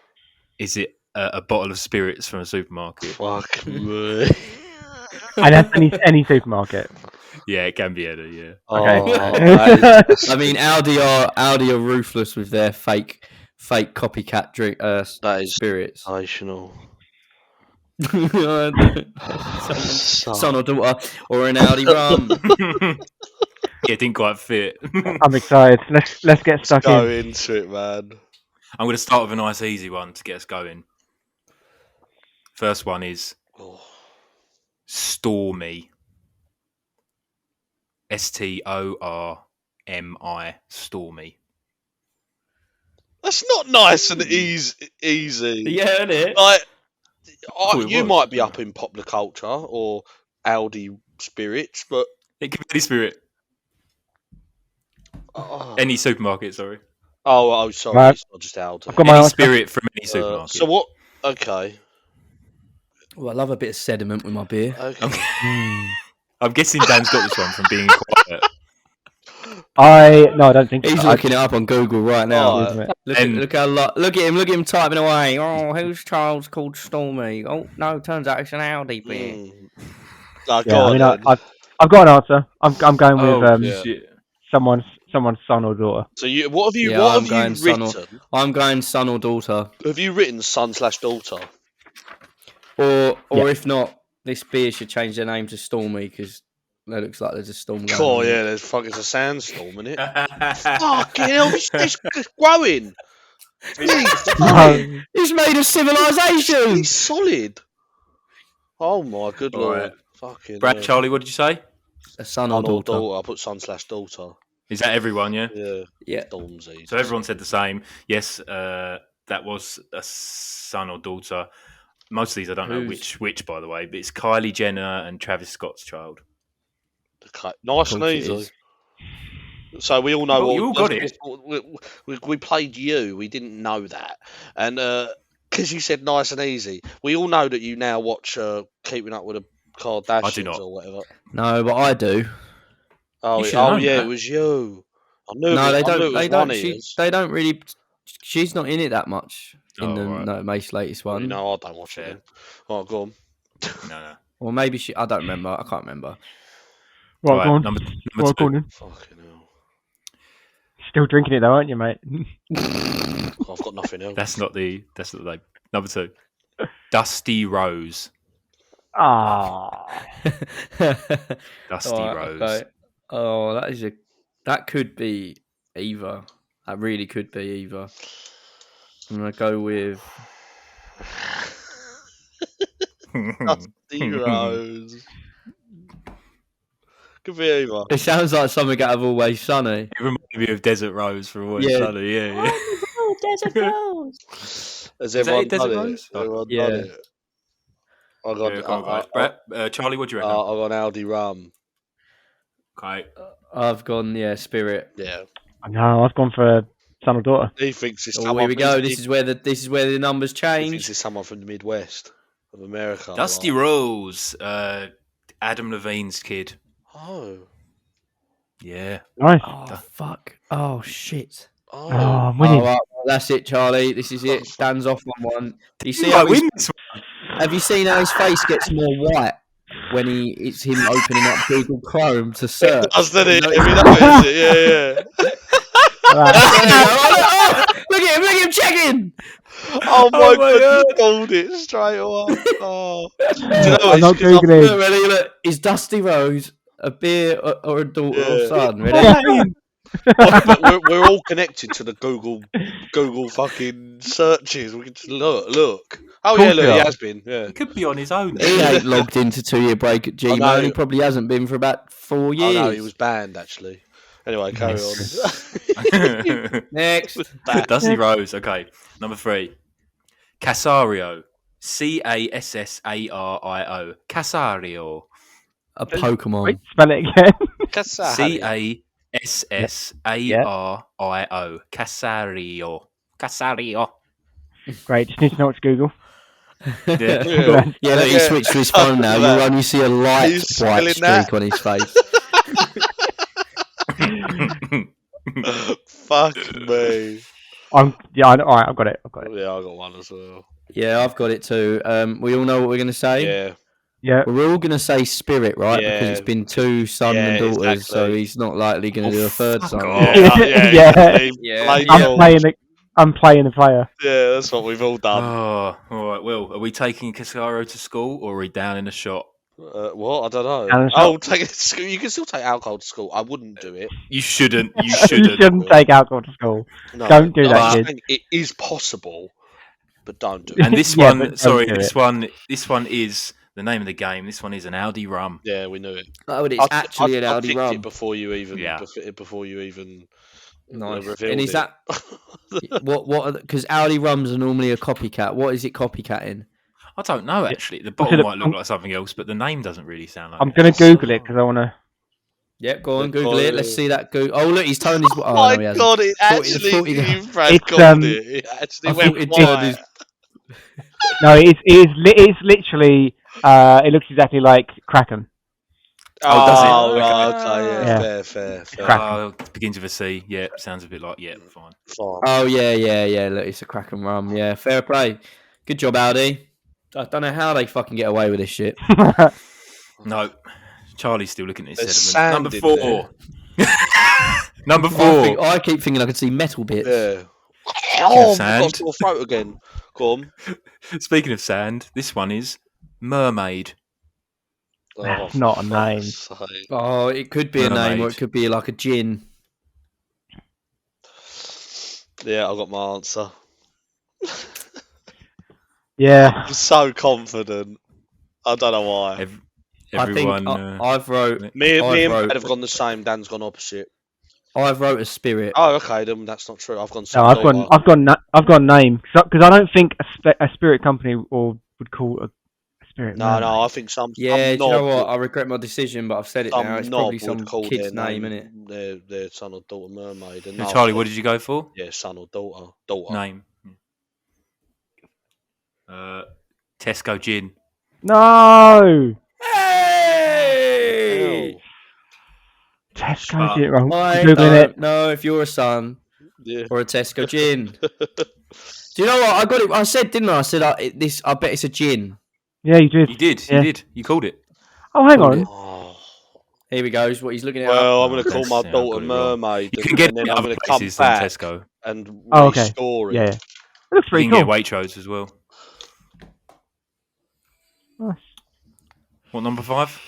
is it a bottle of spirits from a supermarket? Fuck me. And that's any supermarket. Yeah, it can be any. Yeah. Okay. I mean, Aldi are ruthless with their fake copycat drink that is spirits. sensational. Son or daughter or an Aldi Rum. Yeah, it didn't quite fit. I'm excited. Let's get stuck Go in. into it, man. I'm going to start with a nice easy one to get us going. First one is Stormy. STORMI. Stormy. That's not nice and easy. Yeah, isn't it? Like, you was. might be up in popular culture or Aldi spirits, but It could be any spirit. Any supermarket, sorry. oh, sorry, Right. it's not just Aldi. I've got my Any answer. spirit from any supermarket. So what? Okay. Well, I love a bit of sediment with my beer. Okay. I'm guessing Dan's got this one from being quiet. I don't think He's so. looking it up on Google right now. Oh, Look at him typing away. Oh, whose child's called Stormy? Oh no, turns out it's an Aldi beer. No, Yeah, I mean, I've got an answer. I'm going with yeah. Shit. someone's son or daughter. So what have you Yeah, what I'm have going you son written? I'm going son or daughter, Have you written son/daughter? or Yeah. if not, this beer should change their name to Stormy because it looks like there's a storm going Oh on. yeah, there's fucking a sandstorm in it. Fucking hell, it's growing. It's made of civilization. It's solid. Oh my good All lord. right. Fucking Brad, hell. Charlie, what did you say? A son or daughter. I put son/daughter. Is that everyone, yeah? Yeah. Yeah. Stormzy. So everyone said the same. Yes, that was a son or daughter. Most of these I don't know which, by the way, but it's Kylie Jenner and Travis Scott's child. Okay. Nice and Course it easy. is. So we all know You all got it. We played you. We didn't know that, and because you said nice and easy, we all know that you now watch Keeping Up with the Kardashians I do not. or whatever. No, but I do. Oh, You should have known yeah, that. it was you. I knew. No, they I knew don't. it was They one don't. of yours. They don't really. She's not in it that much in Oh, the right. most latest one. You know, I don't watch Fair. it. Oh, go on. No. Or maybe she. I don't remember. I can't remember. Right, go on. number Right, go two. on then. Fucking hell. Still drinking it though, aren't you, mate? I've got nothing else. That's not the name. Number 2. Dusty Rose. Ah, Dusty Rose. Okay. Oh, That could be either. That really could be either. I'm gonna go with. Dusty Rose. Could be either. It sounds like something out of Always Sunny. It reminds me of Desert Rose from Always Yeah. Sunny. Yeah. Oh, Desert Rose. Has Is that everyone it, Desert done Rose? it? Everyone Yeah. done it? I got, Yeah, go on, guys. Brett, Charlie, what do you I reckon? got Aldi Rum. Okay. I've gone, Spirit. Yeah. No, I've gone for son or daughter. He thinks it's Oh, someone. here we go. He This is where the numbers thinks change. it's someone from the Midwest of America. Dusty like. Rose, Adam Levine's kid. Oh. Yeah. Nice. Oh fuck! Oh shit! Oh. Oh, I'm winning. Oh, right, well, that's it, Charlie. This is it. Dan's off on one. You see You how might win this have you seen how his face gets more white when it's him opening up Google Chrome to search? I've done it. Have you noticed it? Yeah. Oh, look at him checking. Oh my god, God. you called it straight away. Oh. Do you know what? I'm not It's 'cause googling. Look, ready? Look, is Dusty Rose a beer or a daughter or Yeah. son? Ready? but we're all connected to the Google fucking searches. We can just look. Oh Cool yeah, look, he girl. has been. Yeah. He could be on his own. He ain't logged into 2 Year Break at I know. Gmail. And he probably hasn't been for about 4 Oh years. no, he was banned actually. Anyway, carry on. Next. Dusty Rose. Okay. Number 3. Casario. Cassario. Casario. A Pokemon. Wait, spell it again. Casario. Cassario. Casario. Casario. Great, just need to know what to Google. Yeah. Yeah, look, he switched to his phone now. You'll only see a light He's white spelling streak on his face. Fuck me. Alright, I've got it. Yeah, I got one as well. Yeah, I've got it too. We all know what we're going to say. Yeah. Yeah. We're all going to say Spirit, right? Yeah. Because it's been 2 son and Yeah, daughters, so exactly. he's not likely going to do a third fuck son. off. Yeah. Yeah. I'm playing the player. Yeah, that's what we've all done. Oh, all right. Will, are we taking Casaro to school or are we down in a shop? What? I don't know. Down the Oh, take it to school. You can still take alcohol to school. I wouldn't do it. You shouldn't. You You shouldn't. shouldn't take alcohol to school. No, Don't do that, I'm kid. saying it is possible, but don't do it. And this Yeah, one, but sorry, don't do this one is the name of the game. This one is an Aldi Rum. Yeah, we knew it. Oh, but it's actually an I Aldi picked Rum. it before you even. Yeah. Before you even. Nice. revealed And is it. that what? Because Aldi Rums are normally a copycat. What is it copycatting? I don't know actually. The it bottle a- might look like something else, but the name doesn't really sound like. I'm it. going to Google it because I want to. Yep, go on, Look, Google it. Let's oh. see that. Oh, look, he's turned his. Oh Oh, my no, he hasn't. god! It Thought he- actually, thought he- you Brad It's, called it. It actually I went thought it quiet. turned his- No, it's literally. It looks exactly like Kraken. Oh, does it? Oh, Okay. right, okay, Yeah. fair. Oh, begins with a C. Yeah, sounds a bit like fine. Fine. Oh yeah. Look, it's a Kraken Rum. Yeah, fair play. Good job, Aldi. I don't know how they fucking get away with this shit. No, Charlie's still looking at his There's sediment. sand Number in 4. Number 4. I keep thinking I could see metal bits. Yeah. Oh, Sand. I've got a sore throat again. Go on. Speaking of sand, this one is mermaid. That's Oh, not a for name. fuck's sake. Oh, it could be a name, or Mermaid. it could be like a gin. Yeah, I got my answer. Yeah. I'm so confident. I don't know why. Everyone. I think I've wrote. Me I've and wrote- Brad have gone the same. Dan's gone opposite. I've wrote a Spirit. Oh, okay, then that's not true. I've gone. No, I've got name because I don't think a spirit company would call a spirit. No, name. I think some. Yeah, some do you know knob what? I regret my decision, but I've said it Some now. It's knob probably would some call kid's their name, innit? Their son or daughter mermaid. And Yeah, no, Charlie, what did you go for? Yeah, son or daughter. Daughter. Name. Tesco gin. No. Hey! Tesco did it wrong. I Googling don't it. know if you're a son Yeah. or a Tesco gin. Do you know what? I got it. I said, didn't I? I said, I bet it's a gin. Yeah, you did. You did. Yeah. You did. You called it. Oh, hang Called on. it. Oh. Here we go. Is what he's looking at. Well, I'm Oh, going to call that's- my yeah, I've daughter got it wrong. mermaid. You can get and it then at I'm other going to come places than back Tesco. and Oh, okay. restore it. Yeah. It looks You pretty can cool. get Waitrose as well. Nice. What, number 5?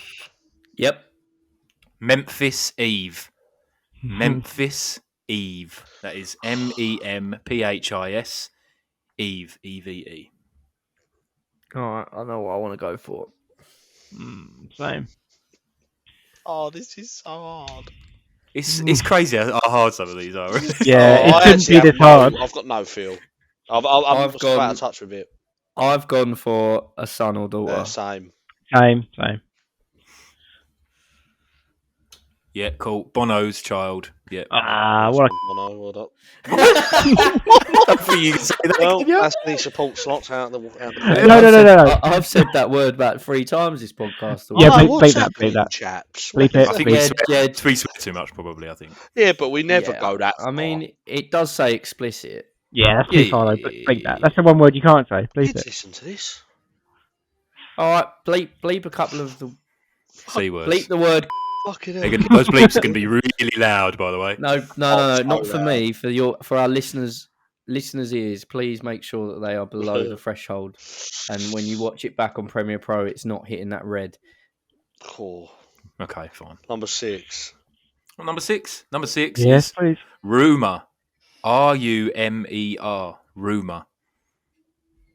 Yep. Memphis Eve. Memphis Eve. That is Memphis Eve. EVE. All right, I know what I want to go for. Same. Oh, this is so hard. It's crazy how hard some of these are. Really. Yeah, Oh, it I couldn't actually be have this hard. I've got no feel. I'm I've just out gone- of touch with it. I've gone for a son or daughter. Same. Same. Yeah, cool. Bono's child. Yeah. What? Bono, well done. For you to say that, Well, can you? that's the support slots out the No. I've said that word about 3 times this podcast. Yeah, Oh, bleep what's that, happening, bleep that. chaps? Bleep it. I think bleep we it. swear, we swear too much, probably. I think. Yeah, but we never Yeah, go that I far. mean, it does say explicit. Yeah, that's Yeah, too far though. yeah, Bleep yeah, that. That's the one word you can't say. Bleep Kids it. listen to this. All right, bleep a couple of the C words. bleep the word. Fucking hell. Those bleeps are going to be really loud, by the way. No, so not for loud. me. For our listeners' ears. Please make sure that they are below the threshold. And when you watch it back on Premiere Pro, it's not hitting that red. Cool. Okay, fine. Number 6. Well, number six. Number 6 Yes, is please. rumour. Rumer. Rumour.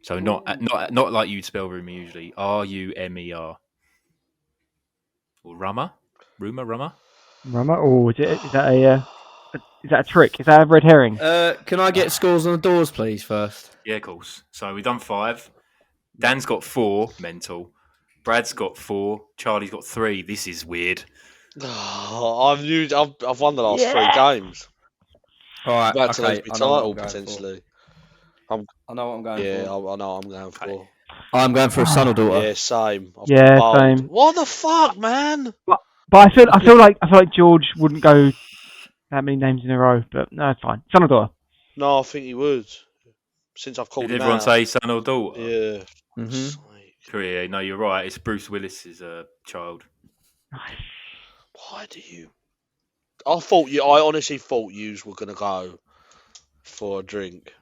So not like you'd spell rumour usually. Rumer. Or rummer. Rumor. Rama? Oh, is that a trick? Is that a red herring? Can I get scores on the doors, please, first? Yeah, of course. So we've done 5. Dan's got 4. Mental. Brad's got 4. Charlie's got 3. This is weird. I've won the last 3 games. All right, About to lose okay. my I know what title I'm going potentially. for. I know what I'm going Yeah, for. I know what I'm going for. I'm going for a son or daughter. Yeah, same. I've Yeah, got bold. same. What the fuck, man? But I feel like George wouldn't go that many names in a row. But no, it's fine. Son or daughter? No, I think he would. Since I've called Did him everyone out. say son or daughter? Yeah. Mhm. Yeah, no, you're right. It's Bruce Willis's child. Why do you? I honestly thought you were gonna go for a drink.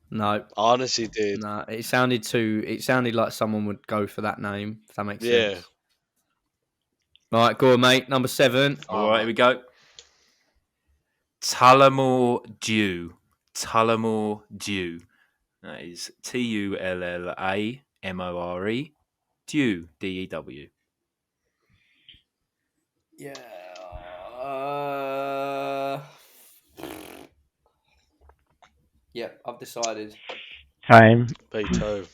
No, I honestly did. no. It sounded like someone would go for that name. If that makes Yeah. sense. All right, go on, mate. Number 7. All right, here we go. Tullamore Dew. Tullamore Dew. That is Tullamore. Dew. Dew. Yeah. Yeah, I've decided. Same. B2.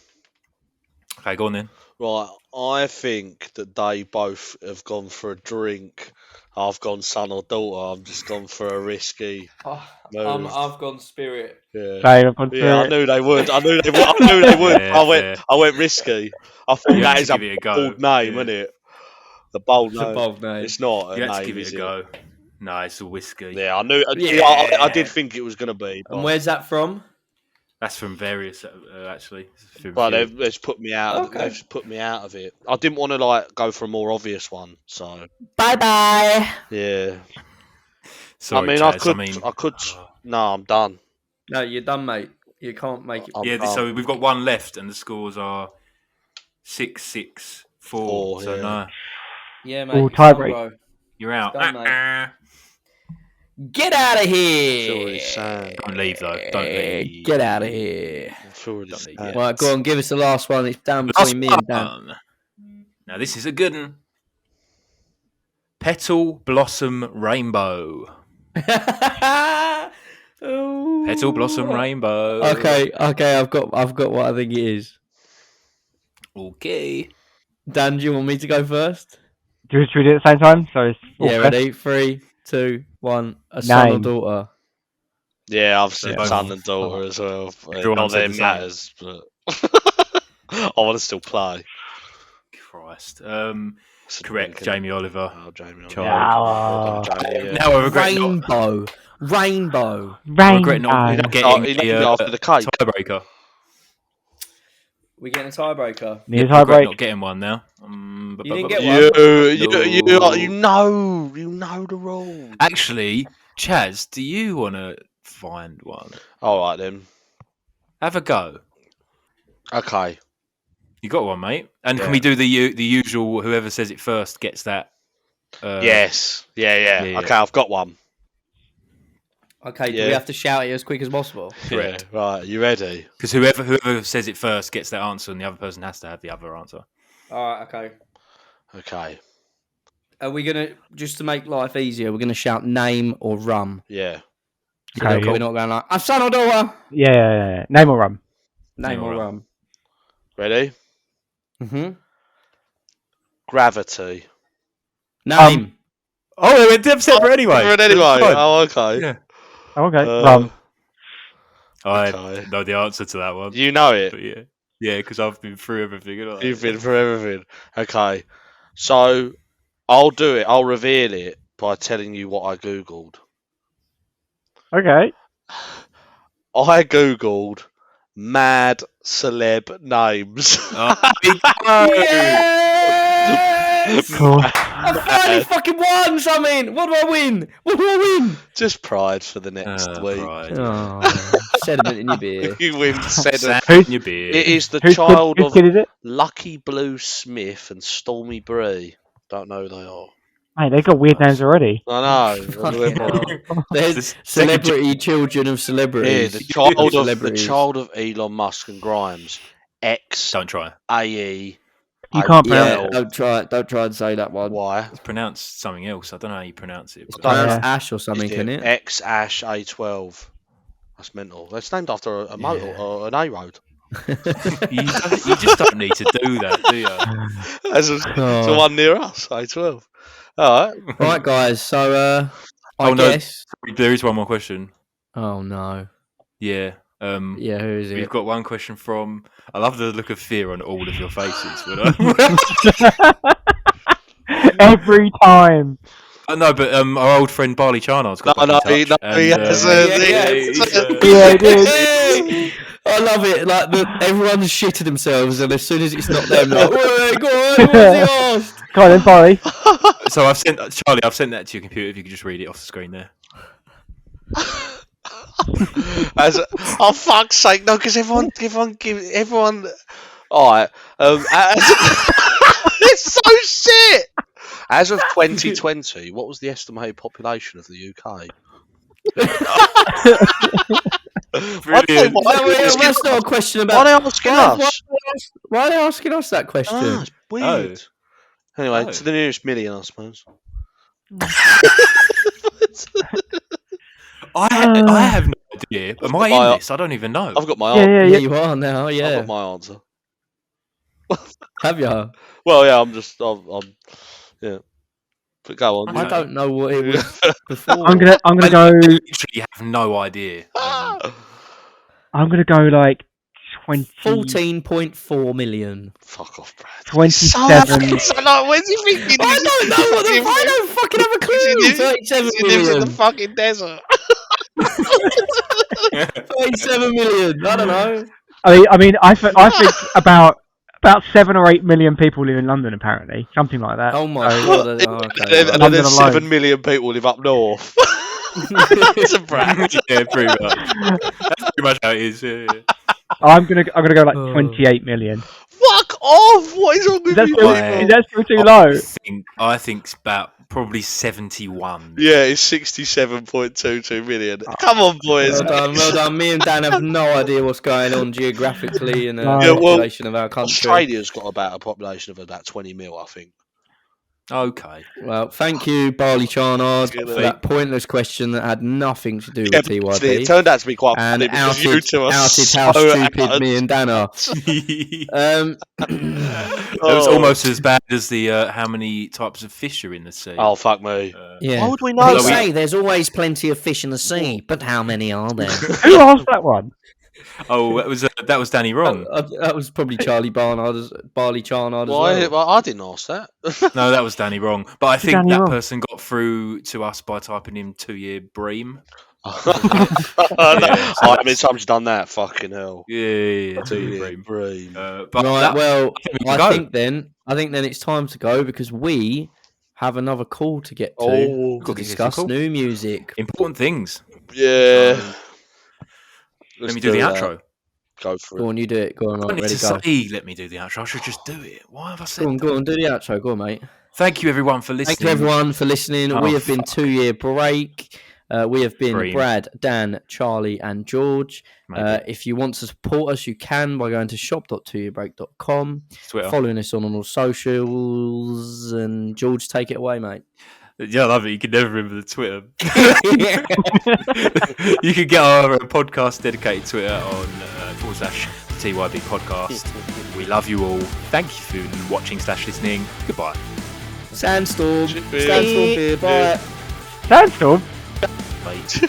Okay, go on then. Right, I think that they both have gone for a drink. I've gone son or daughter. I've just gone for a risky move. I've gone spirit. Yeah. Same. I've gone for Yeah, I it. knew they would. I knew they would. Yeah, fair. I went risky. I thought You that had is to a give it a go. bold name, Yeah. isn't it? The bold It's a name. bold name. It's not a You had name, to give it is a go. No, it's a whiskey. Yeah, I knew. Yeah. I did think it was going to be. And where's that from? That's from various, actually. From But few. they've put me out. Okay. They've put me out of it. I didn't want to go for a more obvious one. So Bye. yeah. Sorry, I mean, Chaz, I could. No, I'm done. No, you're done, mate. You can't make it. Yeah, so we've got one left, and the scores are 6-6-4. Four, So yeah. no, Yeah, mate. Oh, you tie can't break. go. you're out. Done, mate. Get out of I feel here. really sad. Don't leave though. Don't leave. Get out of here. I feel really Don't leave sad. yet. Right, go on, give us the last one. It's down Last between me and Dan. one. Now this is a good one. Petal Blossom Rainbow. Ooh. Petal Blossom Rainbow. Okay, I've got what I think it is. Okay. Dan, do you want me to go first? Should we do it at the same time? So it's Yeah, all ready? 3, 2, 1. A son or Name. daughter. Yeah, I've So said both- son and daughter as well. Everyone Not said that the it same. matters, but I want to still play. Christ. It's a Correct, drink, innit? Jamie Oliver. Oh, Jamie. Child. Well done, Jamie, yeah. Now I regret not, Rainbow. I regret not Rainbow. getting he named it after the cake. tiebreaker. We getting a tiebreaker. Need a I regret tie break. not getting one now. You didn't get You No. you know the rules. Actually, Chaz, do you want to find one? All right then. Have a go. Okay. You got one, mate. And Yeah. can we do the usual? Whoever says it first gets that Yes. Yeah. yeah. Okay, I've got one. Okay, do Yeah. we have to shout it as quick as possible? Correct. Yeah, right, you ready? Because whoever says it first gets that answer, and the other person has to have the other answer. All right, okay. Okay. Are we gonna just to make life easier? We're gonna shout name or rum. Yeah. So Okay, we're not going like I'm son or daughter. Yeah. Name or rum. Name or rum. Ready? Mm-hmm. Gravity. Name. Oh, they went separate anyway. Different anyway. Oh, okay. Yeah. Okay. Rum. I Okay. know the answer to that one. You know it. But yeah, because I've been through everything. You've been through everything. Okay. So I'll do it. I'll reveal it by telling you what I googled. Okay. I googled mad celeb names. Cool. I finally fucking won something. What do I win? What do I win? Just pride for the next week. Pride. Oh, sediment in your beer. You win sediment. Sand in your beard. It is the Whose child kid, of whose kid is it? Lucky Blue Smith and Stormy Bree. Don't know who they are. Mate, they got weird names already. I know. Fucking hell. There's This celebrity children of Yeah, celebrities. the Celebrities. child of Elon Musk and Grimes. X Don't try. AE. You can't Yeah, pronounce don't try and say that one. Why? It's pronounced something else. I don't know how you pronounce it. It's but- pronounced Yeah. Ash or something, Is can it? X Ash A12. That's mental. It's named after a motor Yeah. or an A road. you just don't need to do that, do you? There's the one near us, A12. All right. Right, guys. So, I Oh, no. guess. There is one more question. Oh no. Yeah. Yeah, who is We've it? got one question from. I love the look of fear on all of your faces. every time. I know, but our old friend Barley Charnard's got No, back in touch, he hasn't. Yeah, I did. I love it. Like everyone's shitting themselves, and as soon as it's not them, like, "Wait, go on, what was he asked?" Come on then, Barry. So I've sent Charlie. I've sent that to your computer. If you could just read it off the screen there. Oh fuck's sake! No, because everyone. All right. It's so shit. As of 2020, what was the estimated population of the UK? Brilliant. That's not a question Why are about. they asking us? Why are they asking us that question? Ah, it's weird. Anyway, Oh. to the nearest million, I suppose. I have no idea. Am I my- in this? I don't even know. I've got my Yeah, answer. yeah, Yeah, yeah. you are now. I've Yeah, got my answer. have you? Well, yeah, I'm yeah. But go on. I don't know what it was before. I'm gonna I go. literally have no idea. I'm gonna go like 14.4 million. Fuck off, Brad. 27. So, like, when's he thinking? I don't know what the. I don't fucking have a clue. 37 He lives in the million. fucking desert. 37 million. I don't know. I mean, I think about 7 or 8 million people live in London. Apparently, something like that. Oh my So- god. Oh, okay. And right. then London there's alone. 7 million people live up north. It's a Brad. Yeah, pretty much. That's pretty much how it is. Yeah. I'm gonna go like Oh. 28 million. Fuck off! What is wrong with Is that you still, people? is that still too low? I think it's about probably 71. Yeah, it's 67.22 million. Come on, boys. Well done, well done. Me and Dan have no idea what's going on geographically in the No. Yeah, well, population of our country. Australia's got about a population of about 20 mil, I think. Okay. Well, thank you, Barley Charnard, Good for night. that pointless question that had nothing to do with Yeah, but it TYB. turned out to be quite And funny because you outed, two are outed how so stupid out. me and Dan are. It Um, was Oh. almost as bad as the how many types of fish are in the sea. Oh, fuck me. yeah. Why would we They know Well, that? say there's always plenty of fish in the sea, but how many are there? Who asked that one? Oh, that was Danny wrong. That was probably Charlie Barley Charnard as Why? well. Well, I didn't ask that. No, that was Danny wrong. But I think Danny that wrong? person got through to us by typing in 2-year bream. How many times you done that? Fucking hell. Yeah, 2-year bream. Bream. But Right, that, well, I think we I can go. think then it's time to go because we have another call to get to Oh, to Got to get discuss some call. new music. Important things. yeah. Let me do the outro. Go for Go it. on, you do it. Go on, I right, need ready, to go. say, let me do the outro. I should just do it. Why have I said Go on, do the outro. Go on, mate. Thank you, everyone, for listening. Thank you, everyone, for listening. We have been 2 year break. We have been Dream. Brad, Dan, Charlie, and George. If you want to support us, you can by going to shop.2yearbreak.com, following us on all socials. And George, take it away, mate. Yeah, I love it. You can never remember the Twitter. You can get our podcast dedicated Twitter on /TYB podcast. We love you all. Thank you for watching / listening. Goodbye. Sandstorm beer. Bye. Sandstorm? Mate.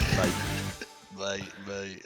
Mate.